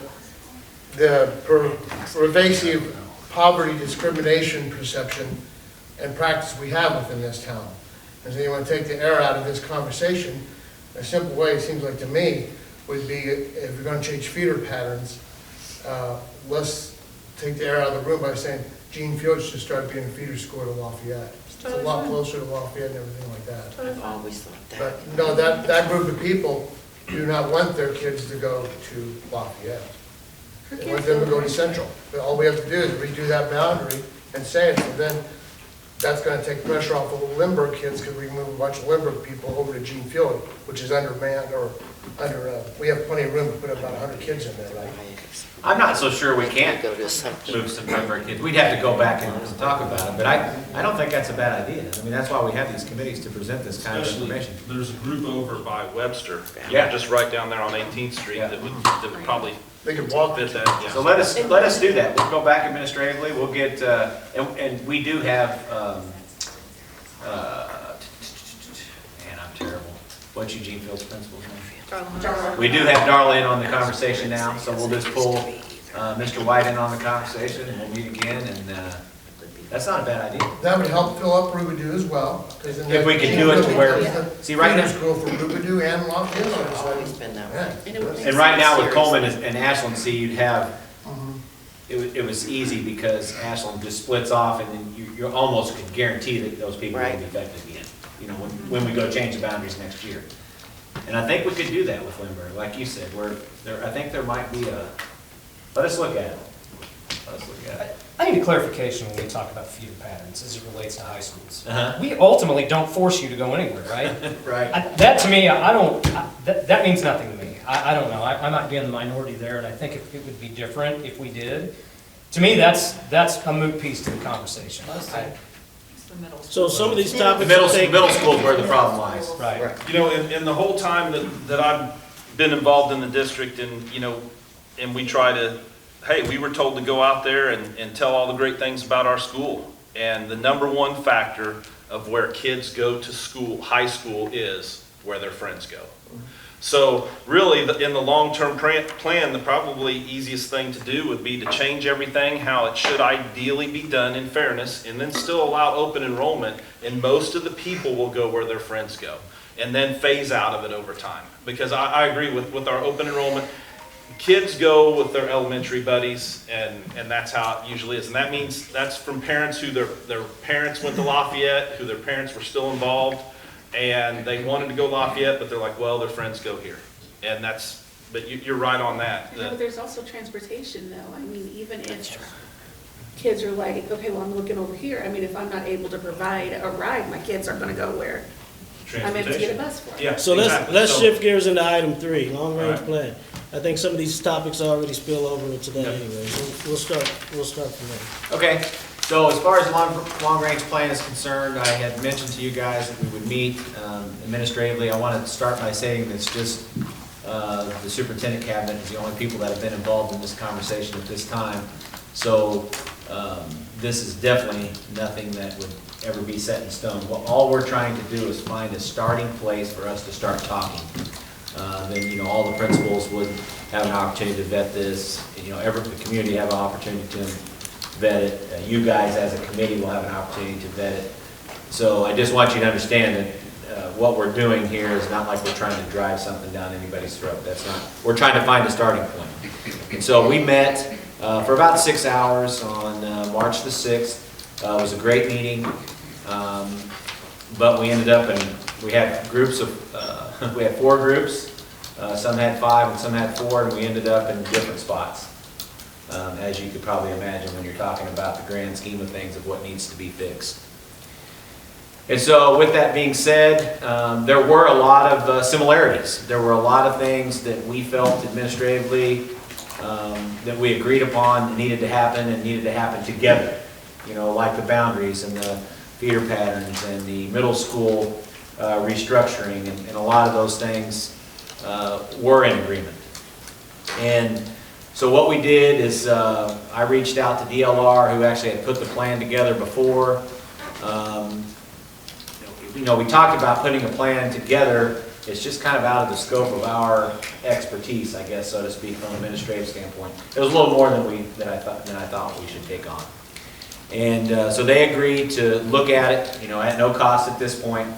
the pervasive poverty discrimination perception and practice we have within this town. And so you want to take the air out of this conversation, a simple way, it seems like to me, would be if we're going to change feeder patterns, let's take the air out of the room by saying Gene Field should start being a feeder school to Lafayette. It's a lot closer to Lafayette and everything like that. I've always thought that. But no, that group of people do not want their kids to go to Lafayette. They want them to go to Central. But all we have to do is redo that boundary and say it. So then that's going to take pressure off of the Lindbergh kids, because we can move a bunch of Lindbergh people over to Gene Field, which is undermanned, or we have plenty of room to put about 100 kids in there, right? I'm not so sure we can't move some Lindbergh kids. We'd have to go back and talk about it, but I don't think that's a bad idea. I mean, that's why we have these committees, to present this kind of information. There's a group over by Webster. Yeah. Just right down there on 18th Street that would probably They could walk fit that. Yeah. So let us do that. We'll go back administratively. We'll get, and we do have, man, I'm terrible. What's Eugene Field's principal's name? We do have Darla in on the conversation now, so we'll just pull Mr. White in on the conversation, and we'll meet again, and that's not a bad idea. That would help fill up Rubidoux as well. If we can do it to where, see, right now, School for Rubidoux and Lafayette. and right now with Coleman and Ashland, see, you'd have, it was easy because Ashland just splits off, and then you almost could guarantee that those people will be affected again, you know, when we go change the boundaries next year. And I think we could do that with Lindbergh, like you said, I think there might be let us look at it. Let's look at it. I need a clarification when we talk about feeder patterns as it relates to high schools. Uh-huh. We ultimately don't force you to go anywhere, right? Right. That to me, that means nothing to me. I don't know. I might be in the minority there, and I think it would be different if we did. To me, that's a moot piece to the conversation. So some of these topics. The middle school is where the problem lies. Right. You know, in the whole time that I've been involved in the district, and, you know, and we try to, hey, we were told to go out there and tell all the great things about our school. And the number one factor of where kids go to school, high school, is where their friends go. So really, in the long-term plan, the probably easiest thing to do would be to change everything how it should ideally be done in fairness, and then still allow open enrollment, and most of the people will go where their friends go, and then phase out of it over time. Because I agree with our open enrollment, kids go with their elementary buddies, and that's how it usually is. And that means that's from parents who their parents went to Lafayette, who their parents were still involved, and they wanted to go Lafayette, but they're like, well, their friends go here. And but you're right on that. You know, there's also transportation though. I mean, even if kids are like, okay, well, I'm looking over here. I mean, if I'm not able to provide a ride, my kids are gonna go where I'm able to get a bus for. Yeah, So exactly. let's shift gears into item 3, long-range plan. I think some of these topics already spill over into that anyway. We'll start from there. Okay, so as far as the long-range plan is concerned, I had mentioned to you guys that we would meet administratively. I want to start by saying that it's just the superintendent cabinet is the only people that have been involved in this conversation at this time. So this is definitely nothing that would ever be set in stone. All we're trying to do is find a starting place for us to start talking. Then, you know, all the principals would have an opportunity to vet this. You know, the community have an opportunity to vet it. You guys as a committee will have an opportunity to vet it. So I just want you to understand that what we're doing here is not like we're trying to drive something down anybody's throat. That's not. We're trying to find a starting point. And so we met for about 6 hours on on March the 6th. It was a great meeting, but we ended up we had groups of, we had 4 groups. Some had 5 and some had 4, and we ended up in different spots. As you could probably imagine when you're talking about the grand scheme of things of what needs to be fixed. And so with that being said, there were a lot of similarities. There were a lot of things that we felt administratively that we agreed upon needed to happen and needed to happen together. You know, like the boundaries and the feeder patterns and the middle school restructuring, and a lot of those things were in agreement. And so what we did is I reached out to DLR, who actually had put the plan together before. You know, we talked about putting a plan together. It's just kind of out of the scope of our expertise, I guess, so to speak, from an administrative standpoint. It was a little more than I thought we should take on. And so they agreed to look at it, you know, at no cost at this point.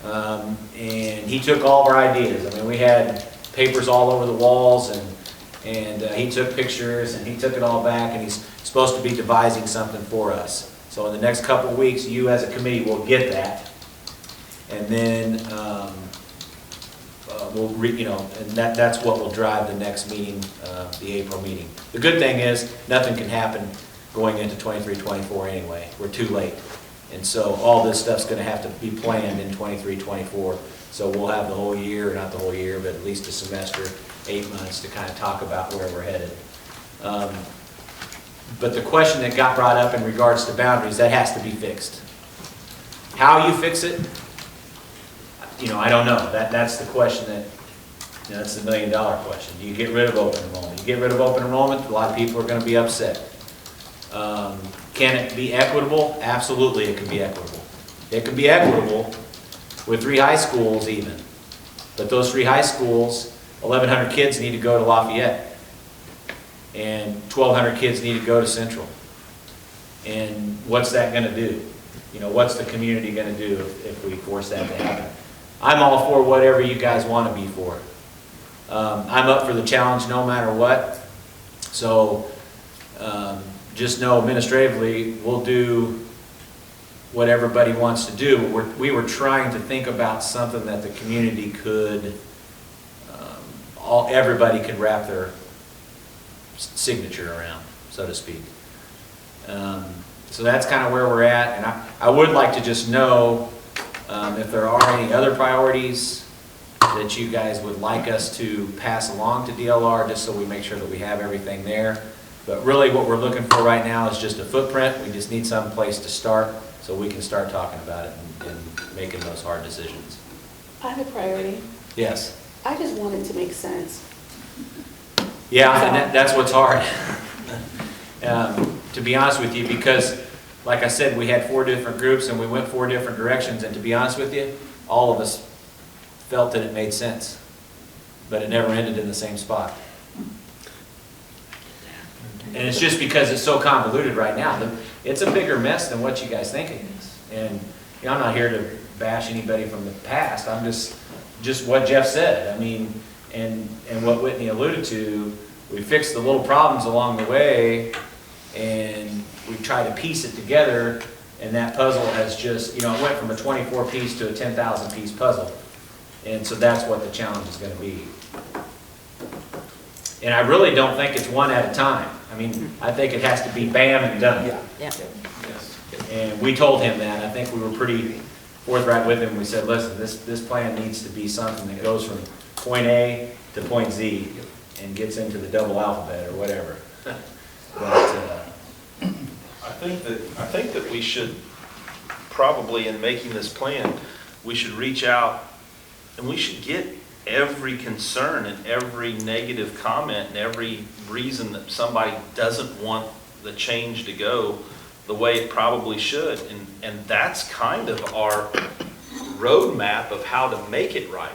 And he took all of our ideas. I mean, we had papers all over the walls, and he took pictures, and he took it all back, and he's supposed to be devising something for us. So in the next couple of weeks, you as a committee will get that. And then you know, and that's what will drive the next meeting, the April meeting. The good thing is nothing can happen going into 23-24 anyway. We're too late. And so all this stuff's going to have to be planned in 23-24. So we'll have the whole year, not the whole year, but at least a semester, 8 months to kind of talk about where we're headed. But the question that got brought up in regards to boundaries, that has to be fixed. How you fix it, you know, I don't know. That's the question that, you know, that's the $1 million question. Do you get rid of open enrollment? You get rid of open enrollment, a lot of people are going to be upset. Can it be equitable? Absolutely, it can be equitable. It can be equitable with 3 high schools even. But those 3 high schools, 1,100 kids need to go to Lafayette. And 1,200 kids need to go to Central. And what's that going to do? You know, what's the community going to do if we force that to happen? I'm all for whatever you guys want to be for. I'm up for the challenge no matter what. So just know administratively, we'll do what everybody wants to do. We were trying to think about something that the community could, everybody could wrap their signature around, so to speak. So that's kind of where we're at. And I would like to just know if there are any other priorities that you guys would like us to pass along to DLR, just so we make sure that we have everything there. But really what we're looking for right now is just a footprint. We just need some place to start so we can start talking about it and making those hard decisions. I have a priority. Yes. I just want it to make sense. Yeah, and that's what's hard. To be honest with you, because like I said, we had 4 different groups and we went 4 different directions, and to be honest with you, all of us felt that it made sense, but it never ended in the same spot. And it's just because it's so convoluted right now. It's a bigger mess than what you guys think it is. And you know, I'm not here to bash anybody from the past. I'm just what Jeff said. I mean, and what Whitney alluded to, we fixed the little problems along the way, and we tried to piece it together, and that puzzle has just, you know, it went from a 24-piece to a 10,000-piece puzzle. And so that's what the challenge is going to be. And I really don't think it's one at a time. I mean, I think it has to be bam and done. Yeah. Yes. And we told him that. I think we were pretty forthright with him. We said, listen, this plan needs to be something that goes from point A to point Z and gets into the double alphabet or whatever. But I think that we should probably, in making this plan, we should reach out and we should get every concern and every negative comment and every reason that somebody doesn't want the change to go the way it probably should. And that's kind of our roadmap of how to make it right.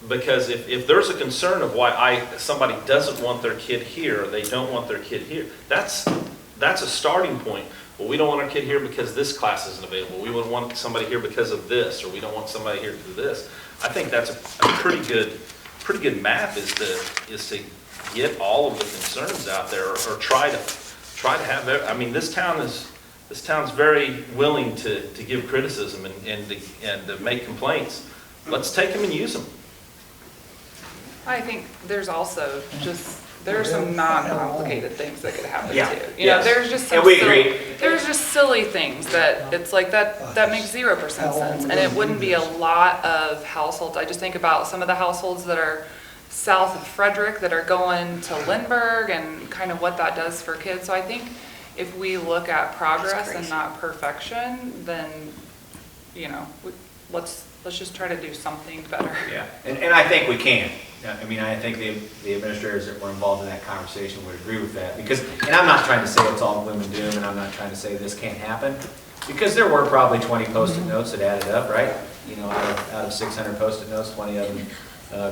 Because if there's a concern of why somebody doesn't want their kid here, or they don't want their kid here, that's a starting point. Well, we don't want our kid here because this class isn't available. We would want somebody here because of this, or we don't want somebody here to do this. I think that's a pretty good map is to get all of the concerns out there, or try try to have, I mean, this town's very willing to give criticism and to make complaints. Let's take them and use them. I think there's also just, there are some non-complicated things that could happen Yeah, too. You know, yes. there's just some And we silly- agree. There's just silly things that, it's like that makes 0% sense. And it wouldn't be a lot of households. I just think about some of the households that are south of Frederick that are going to Lindbergh and kind of what that does for kids. So I think if we look at progress and not perfection, then, you know, let's just try to do something better. Yeah, and I think we can. I mean, I think the administrators that were involved in that conversation would agree with that. Because, and I'm not trying to say it's all gloom and doom, and I'm not trying to say this can't happen. Because there were probably 20 Post-it notes that added up, right? You know, out of 600 Post-it notes, 20 of them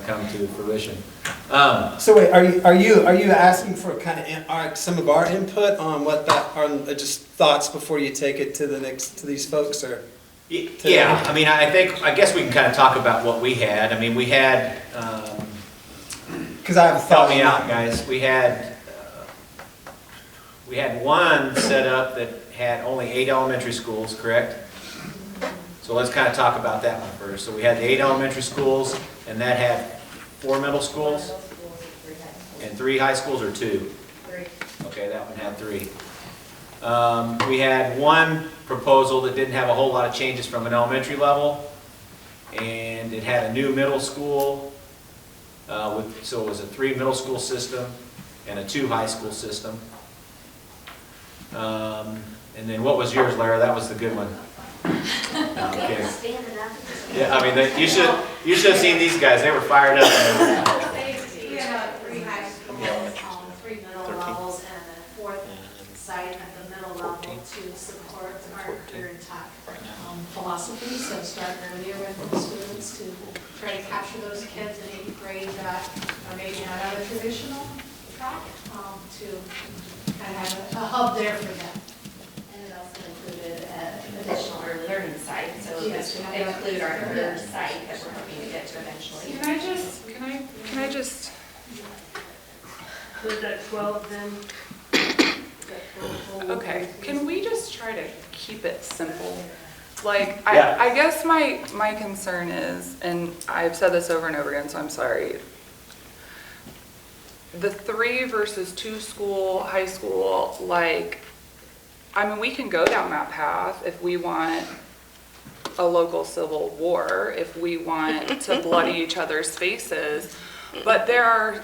come to fruition. So wait, are you asking for kind of some of our input on what that, on just thoughts before you take it to these folks, or? Yeah, I mean, I guess we can kind of talk about what we had. I mean, we had, because I have a thought. help me out, guys. We had one set up that had only 8 elementary schools, correct? So let's kind of talk about that one first. So we had the 8 elementary schools, and that had 4 middle schools? And 3 high schools, or 2? 3. Okay, that one had 3. We had one proposal that didn't have a whole lot of changes from an elementary level, and it had a new middle school, so it was a 3 middle school system and a 2 high school system. And then what was yours, Lara? That was the good one. No, I'm kidding. Yeah, I mean, you should have seen these guys. They were fired up. We have 3 high schools, 3 middle levels, and a 4th site at the middle level to support our career and tech philosophies. So starting earlier with the students to try to capture those kids in 8th grade that are maybe not on a traditional track, to kind of have a hub there for them. And it also included additional early learning site, so Yes, this we would have include our that. third site that we're hoping to get to eventually. Can I just, Was that 12 then? okay, can we just try to keep it simple? Like, Yeah. I guess my concern is, and I've said this over and over again, so I'm sorry. The 3 versus 2 school, high school, like, I mean, we can go down that path if we want a local civil war, if we want to bloody each other's faces, but there are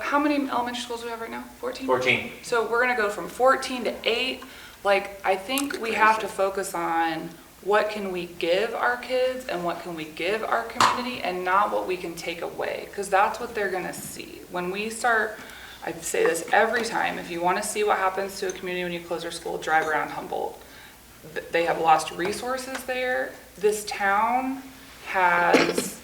how many elementary schools do we have right now? 14? 14. So we're gonna go from 14 to 8. Like, I think we have to focus on what can we give our kids and what can we give our community, and not what we can take away, because that's what they're gonna see. When we start, I say this every time, if you wanna see what happens to a community when you close their school, drive around Humboldt. They have lost resources there. This town has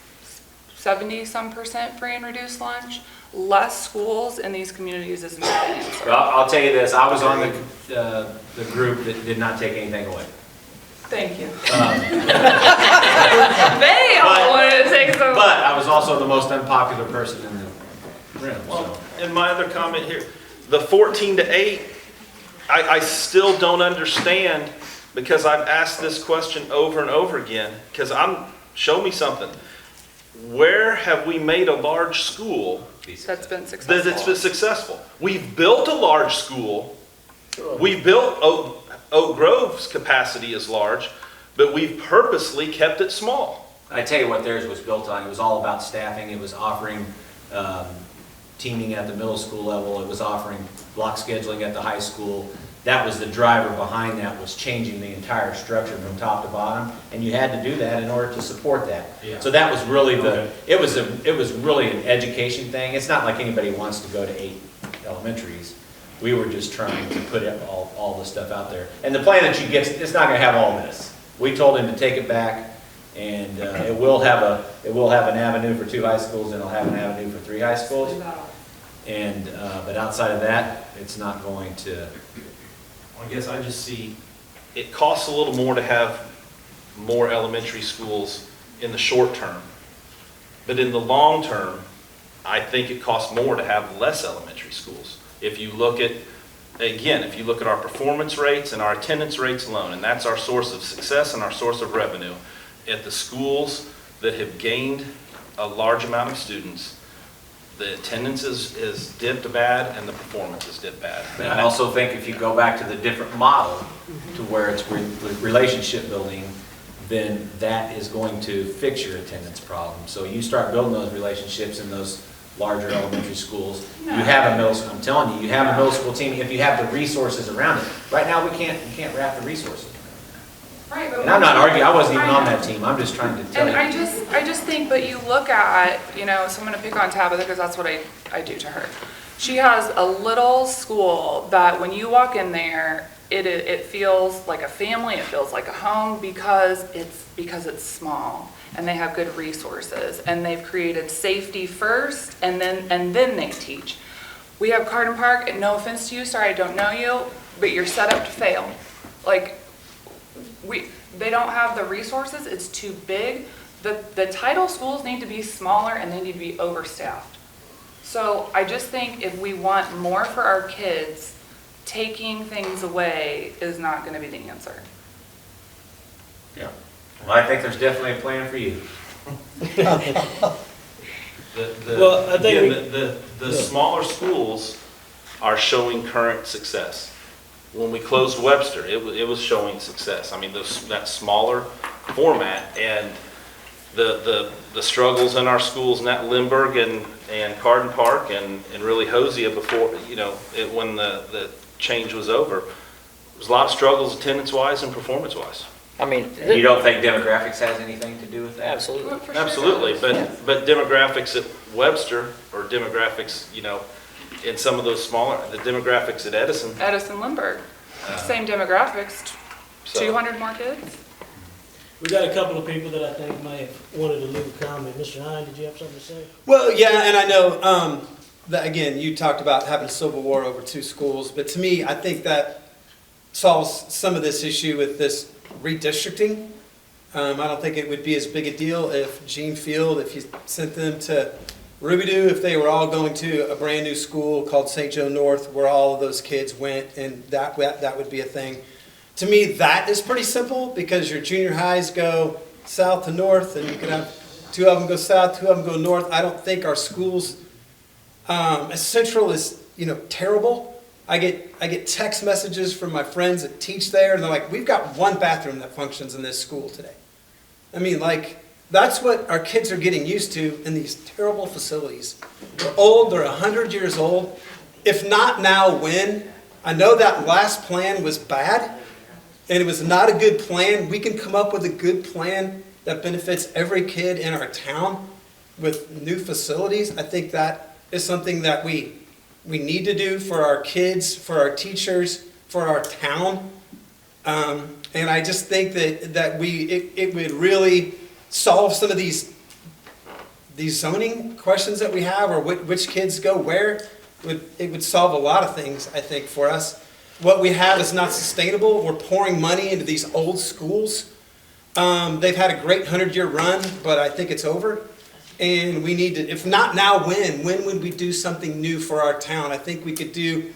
70-some% free and reduced lunch. Less schools in these communities is not the answer. Well, I'll tell you this, I was on the group that did not take anything away. Thank you. They all wanted to take some. But I was also the most unpopular person in the room, so. Well, and my other comment here, the 14 to 8, I still don't understand, because I've asked this question over and over again, because show me something. Where have we made a large school That's been successful. that it's been successful? We've built a large school. We built Oak Grove's capacity is large, but we've purposely kept it small. I tell you what theirs was built on. It was all about staffing. It was offering teaming at the middle school level. It was offering block scheduling at the high school. That was the driver behind that, was changing the entire structure from top to bottom, and you had to do that in order to support that. Yeah. So that was really it was really an education thing. It's not like anybody wants to go to 8 elementaries. We were just trying to put all the stuff out there. And the plan that you get, it's not going to have all this. We told him to take it back, and it will have an avenue for 2 high schools, and it'll have an avenue for 3 high schools. And but outside of that, it's not going to. I guess I just see it costs a little more to have more elementary schools in the short term. But in the long term, I think it costs more to have less elementary schools. If you look at again, if you look at our performance rates and our attendance rates alone, and that's our source of success and our source of revenue, at the schools that have gained a large amount of students, the attendance is dipped bad and the performance is dipped bad. And I also think if you go back to the different model to where it's relationship building, then that is going to fix your attendance problem. So you start building those relationships in those larger elementary schools. You have a middle school, I'm telling you, you have a middle school team if you have the resources around it. Right now, we can't wrap the resources. Right, but And I'm not arguing, I wasn't even on that team, I'm just trying to tell And you. I just think, but you look at, so I'm gonna pick on Tabitha because that's what I do to her. She has a little school that when you walk in there, it feels like a family, it feels like a home because it's small and they have good resources and they've created safety first and then they teach. We have Carden Park, and no offense to you, sorry I don't know you, but you're set up to fail. Like, they don't have the resources, it's too big. The title schools need to be smaller and they need to be overstaffed. So I just think if we want more for our kids, taking things away is not gonna be the answer. Yeah. Well, I think there's definitely a plan for you. Well, I think Again, the smaller schools are showing current success. When we closed Webster, it was showing success. I mean, that smaller format and the struggles in our schools, Nat Lindbergh and Carden Park and really Hosea before, when the change was over, there was a lot of struggles attendance-wise and performance-wise. I mean, You don't think demographics has anything to do with that? absolutely. Absolutely, but demographics at Webster or demographics, in some of those smaller, the demographics at Edison Lindbergh, same demographics, So- 200 more kids. we got a couple of people that I think might have wanted to leave a comment. Mr. Hine, did you have something to say? Well, yeah, and I know that, again, you talked about having a civil war over two schools, but to me, I think that solves some of this issue with this redistricting. I don't think it would be as big a deal if Gene Field, if you sent them to Rubidoux, if they were all going to a brand-new school called St. Joe North, where all of those kids went, and that would be a thing. To me, that is pretty simple, because your junior highs go south to north, and you can have two of them go south, two of them go north. I don't think our schools, as central is, terrible. I get text messages from my friends that teach there, and they're like, we've got one bathroom that functions in this school today. I mean, that's what our kids are getting used to in these terrible facilities. They're old, they're 100 years old. If not now, when? I know that last plan was bad, and it was not a good plan. We can come up with a good plan that benefits every kid in our town with new facilities. I think that is something that we need to do for our kids, for our teachers, for our town. And I just think that it would really solve some of these zoning questions that we have, or which kids go where. It would solve a lot of things, I think, for us. What we have is not sustainable. We're pouring money into these old schools. They've had a great 100-year run, but I think it's over. And we need to, if not now, when? When would we do something new for our town? I think we could do,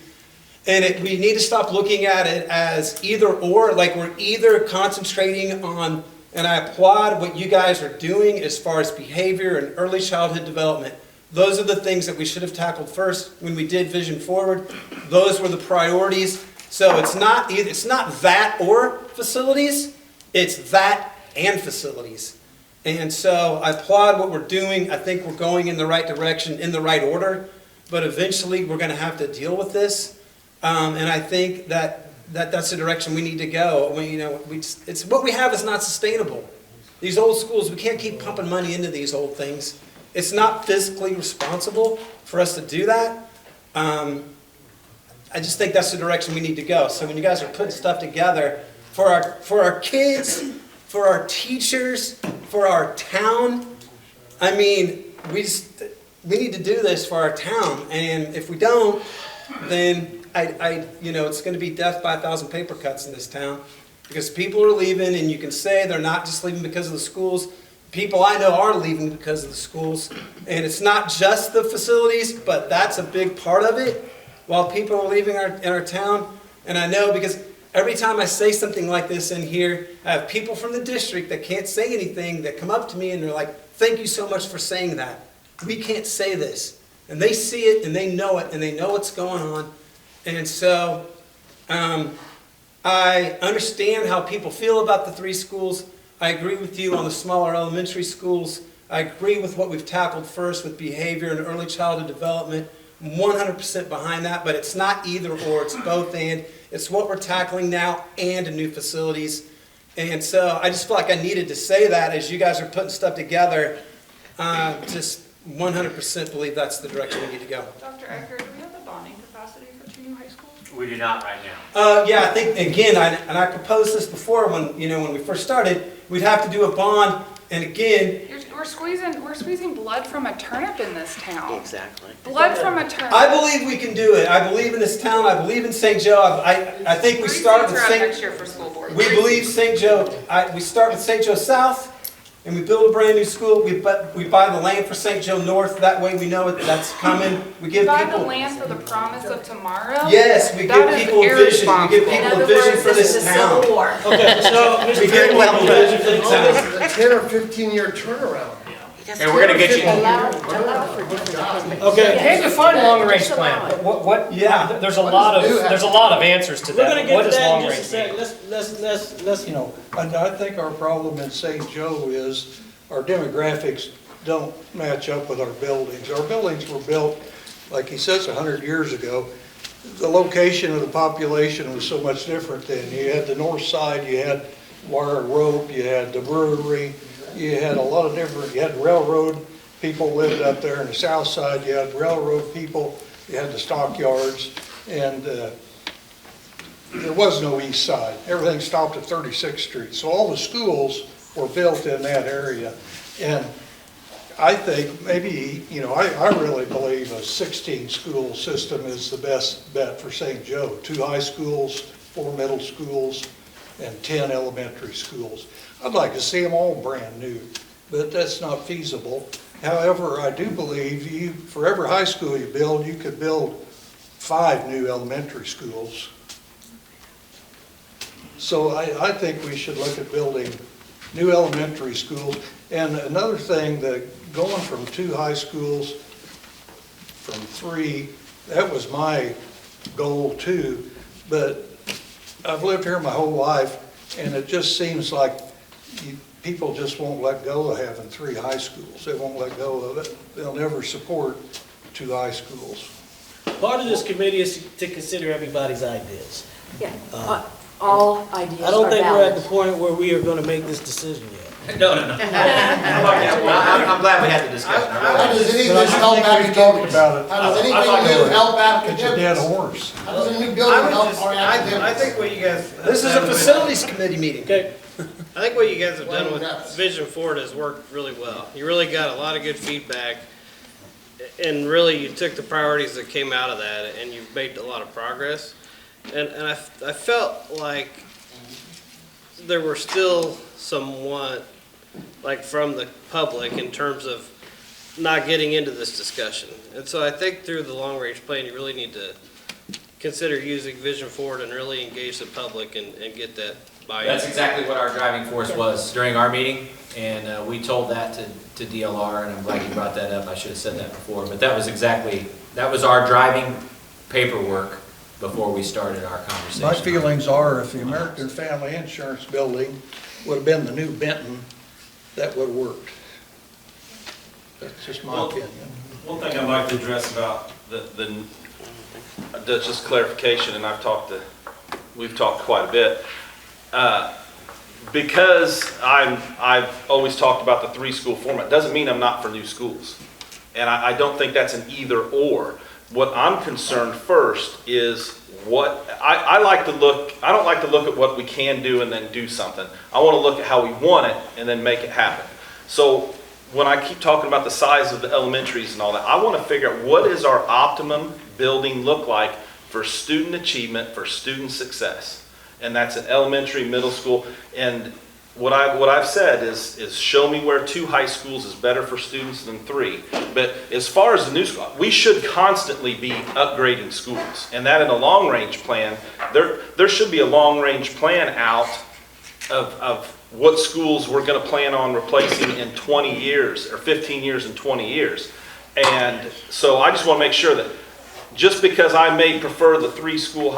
we need to stop looking at it as either or, like we're either concentrating on, and I applaud what you guys are doing as far as behavior and early childhood development. Those are the things that we should have tackled first when we did Vision Forward. Those were the priorities. So it's not that or facilities, it's that and facilities. And so I applaud what we're doing. I think we're going in the right direction, in the right order, but eventually we're going to have to deal with this. And I think that's the direction we need to go. It's what we have is not sustainable. These old schools, we can't keep pumping money into these old things. It's not physically responsible for us to do that. I just think that's the direction we need to go. So when you guys are putting stuff together for our kids, for our teachers, for our town, I mean, we need to do this for our town. And if we don't, then it's going to be death by 1,000 paper cuts in this town, because people are leaving, and you can say they're not just leaving because of the schools. People I know are leaving because of the schools, and it's not just the facilities, but that's a big part of it. while people are leaving in our town. And I know because every time I say something like this in here, I have people from the district that can't say anything that come up to me and they're like, thank you so much for saying that. We can't say this. And they see it and they know what's going on. And so I understand how people feel about the 3 schools. I agree with you on the smaller elementary schools. I agree with what we've tackled first with behavior and early childhood development. 100% behind that, but it's not either or, it's both and. It's what we're tackling now and new facilities. And so I just feel like I needed to say that as you guys are putting stuff together. Just 100% believe that's the direction we need to go. Dr. Ecker, do we have the bonding capacity for 2 new high schools? We do not right now. Yeah, I think, again, I proposed this before when we first started, we'd have to do a bond, and again, We're squeezing blood from a turnip in this town. Exactly. Blood from a turnip. I believe we can do it. I believe in this town. I believe in St. Joe. I think we start with Next year for school board. We believe St. Joe. We start with St. Joe South, and we build a brand new school. We buy the land for St. Joe North. That way we know that's coming. We give Buy people the land for the promise of tomorrow? Yes, we give people a vision. We give people a vision for this town. Okay, so We give people a vision for the town. A 10 or 15-year turnaround. Hey, we're gonna get you. Okay. Hey, define long-range plan. What, Yeah. there's a lot of answers to We're that. gonna but get What to does that in just a long-range mean? second. Let's, You know, I think our problem in St. Joe is our demographics don't match up with our buildings. Our buildings were built, like he says, 100 years ago. The location of the population was so much different then. You had the north side, you had wire rope, you had the brewery, you had a lot of different, you had railroad people lived up there. On the south side, you had railroad people, you had the stockyards, and there was no east side. Everything stopped at 36th Street. So all the schools were built in that area. And I think maybe, I really believe a 16-school system is the best bet for St. Joe. 2 high schools, 4 middle schools, and 10 elementary schools. I'd like to see them all brand new, but that's not feasible. However, I do believe for every high school you build, you could build 5 new elementary schools. So I think we should look at building new elementary schools. And another thing, that going from 2 high schools, from 3, that was my goal too. But I've lived here my whole life, and it just seems like people just won't let go of having 3 high schools. They won't let go of it. They'll never support 2 high schools. part of this committee is to consider everybody's ideas. Yeah, all ideas are valid. I don't think we're at the point where we are gonna make this decision yet. No. I'm glad we had the discussion. How does anything help academics? How does anything new help academics? It's a dead horse. How does a new building help our academics? I think what you guys. This is a facilities committee meeting. Okay. I think what you guys have done with Vision Forward has worked really well. You really got a lot of good feedback, and really you took the priorities that came out of that, and you've made a lot of progress. And I felt like there were still somewhat, like from the public, in terms of not getting into this discussion. And so I think through the long-range plan, you really need to consider using Vision Forward and really engage the public and get that buy-in. That's exactly what our driving force was during our meeting, and we told that to DLR, and I'm glad you brought that up. I should have said that before, but that was our driving paperwork before we started our conversation. My feelings are, if the American Family Insurance Building would have been the new Benton, that would have worked. That's just my opinion. One thing I'd like to address about that's just clarification, and we've talked quite a bit. Because I've always talked about the 3-school format, doesn't mean I'm not for new schools. And I don't think that's an either or. What I'm concerned first is I don't like to look at what we can do and then do something. I want to look at how we want it and then make it happen. So when I keep talking about the size of the elementaries and all that, I want to figure out what is our optimum building look like for student achievement, for student success. And that's an elementary, middle school, and what I've said is show me where 2 high schools is better for students than 3. But as far as the new school, we should constantly be upgrading schools. And that in a long-range plan, there should be a long-range plan out of what schools we're going to plan on replacing in 20 years or 15 years and 20 years. And so I just want to make sure that just because I may prefer the 3-school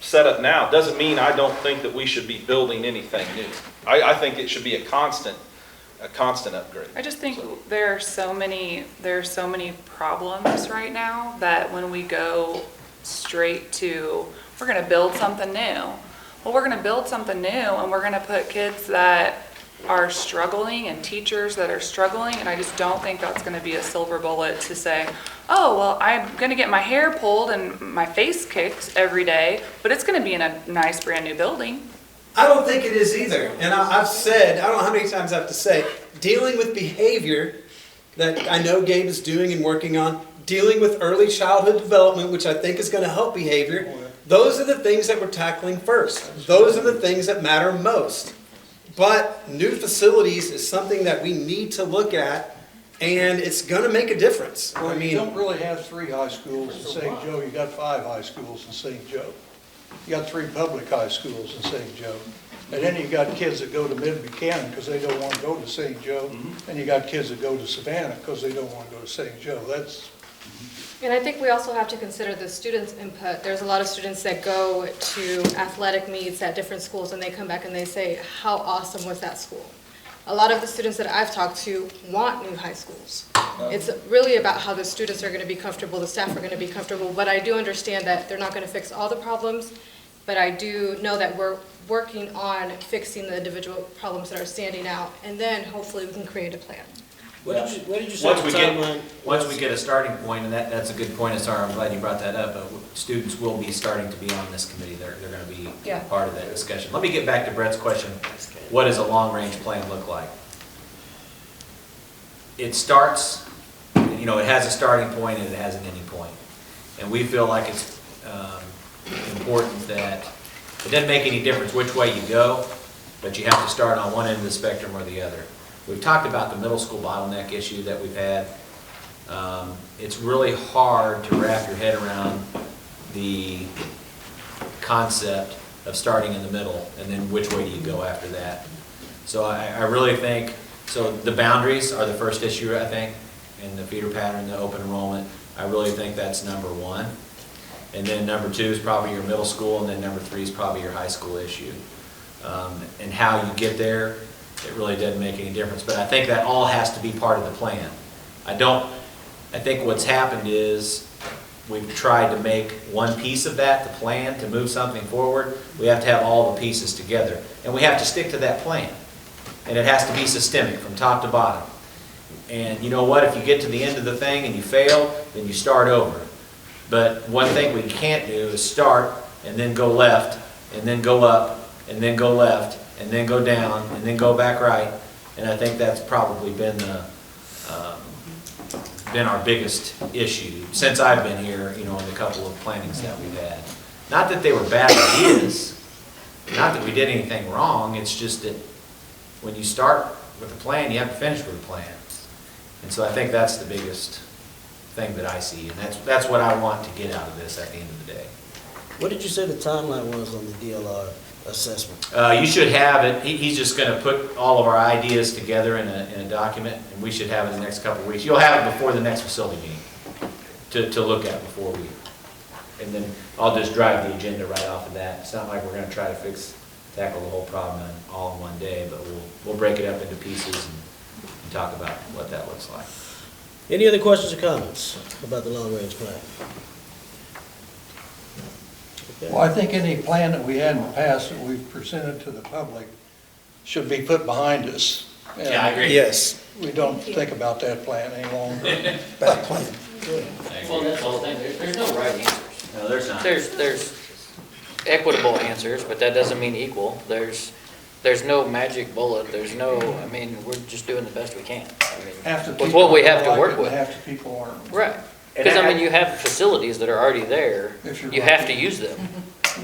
setup now doesn't mean I don't think that we should be building anything new. I think it should be a constant upgrade. I just think there are so many problems right now that when we go straight to, we're gonna build something new. Well, we're gonna build something new and we're gonna put kids that are struggling and teachers that are struggling, and I just don't think that's gonna be a silver bullet to say, oh, well, I'm gonna get my hair pulled and my face kicked every day, but it's gonna be in a nice brand new building. I don't think it is either. And I've said, I don't know how many times I have to say, dealing with behavior that I know Gabe is doing and working on, dealing with early childhood development, which I think is going to help behavior, those are the things that we're tackling first. Those are the things that matter most. But new facilities is something that we need to look at, and it's going to make a difference. Well, I mean, you don't really have 3 high schools in St. Joe, you got 5 high schools in St. Joe. You got 3 public high schools in St. Joe. And then you got kids that go to Mid-Buchanan because they don't want to go to St. Joe. And you got kids that go to Savannah because they don't want to go to St. Joe. That's. And I think we also have to consider the students' input. There's a lot of students that go to athletic meets at different schools and they come back and they say, how awesome was that school? A lot of the students that I've talked to want new high schools. It's really about how the students are going to be comfortable, the staff are going to be comfortable, but I do understand that they're not going to fix all the problems, but I do know that we're working on fixing the individual problems that are standing out, and then hopefully we can create a plan. What did you say the timeline? Once we get a starting point, and that's a good point, Asara, I'm glad you brought that up, students will be starting to be on this committee, they're going to be part of that discussion. Let me get back to Brett's question, what does a long-range plan look like? It starts, it has a starting point and it has an ending point. And we feel like it's important that it doesn't make any difference which way you go, but you have to start on one end of the spectrum or the other. We've talked about the middle school bottleneck issue that we've had. It's really hard to wrap your head around the concept of starting in the middle and then which way do you go after that. So I really think, so the boundaries are the first issue, I think, and the feeder pattern, the open enrollment. I really think that's number 1. And then number 2 is probably your middle school, and then number 3 is probably your high school issue. And how you get there, it really doesn't make any difference. But I think that all has to be part of the plan. I think what's happened is we've tried to make one piece of that, the plan, to move something forward. We have to have all the pieces together. And we have to stick to that plan. And it has to be systemic from top to bottom. And you know what? If you get to the end of the thing and you fail, then you start over. But one thing we can't do is start and then go left and then go up and then go left and then go down and then go back right. And I think that's probably been our biggest issue since I've been here, in the couple of plannings that we've had. Not that they were bad ideas, not that we did anything wrong, it's just that when you start with a plan, you have to finish with a plan. And so I think that's the biggest thing that I see, and that's what I want to get out of this at the end of the day. What did you say the timeline was on the DLR assessment? You should have it. He's just going to put all of our ideas together in a document, and we should have it in the next couple of weeks. You'll have it before the next facility meeting to look at before we, and then I'll just drive the agenda right off of that. It's not like we're going to try to tackle the whole problem all in one day, but we'll break it up into pieces and talk about what that looks like. Any other questions or comments about the long-range plan? Okay. Well, I think any plan that we had in the past that we've presented to the public should be put behind us. Yeah, I agree. Yes. We don't think about that plan any longer. Bad plan. Good. Well, that's the whole thing, there's no right answers. No, there's not. There's equitable answers, but that doesn't mean equal. There's no magic bullet, we're just doing the best we can. With what we have to work with. Half the people aren't. Right. Because, you have facilities that are already there, you have to use them.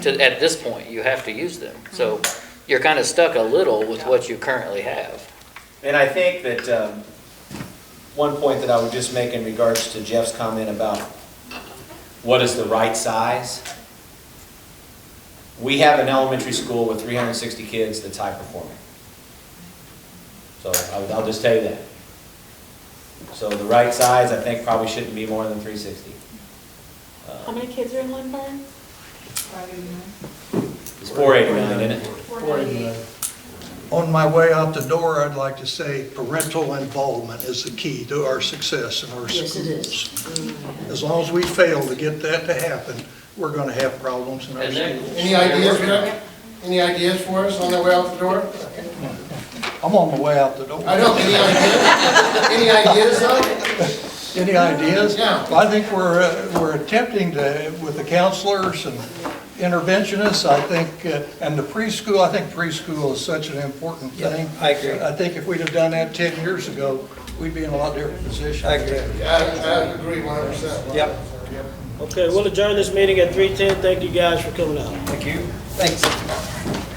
At this point, you have to use them. So you're kind of stuck a little with what you currently have. And I think that one point that I would just make in regards to Jeff's comment about what is the right size. We have an elementary school with 360 kids that's high performing. So I'll just tell you that. So the right size, I think, probably shouldn't be more than 360. How many kids are in Lynn Barn? It's 489, isn't it? 489. On my way out the door, I'd like to say parental involvement is the key to our success in our schools. Yes, it is. As long as we fail to get that to happen, we're going to have problems in our And then- schools. Any ideas, Rick? Any ideas for us on the way out the door? I'm on the way out the door. I know, any ideas though? Any ideas? Yeah. Well, I think we're attempting to, with the counselors and interventionists, I think, and the preschool, I think preschool is such an important thing. I agree. I think if we'd have done that 10 years ago, we'd be in a lot different position. I agree. I agree 100%. Yep. Okay, we'll adjourn this meeting at 3:10. Thank you guys for coming out. Thank you. Thanks.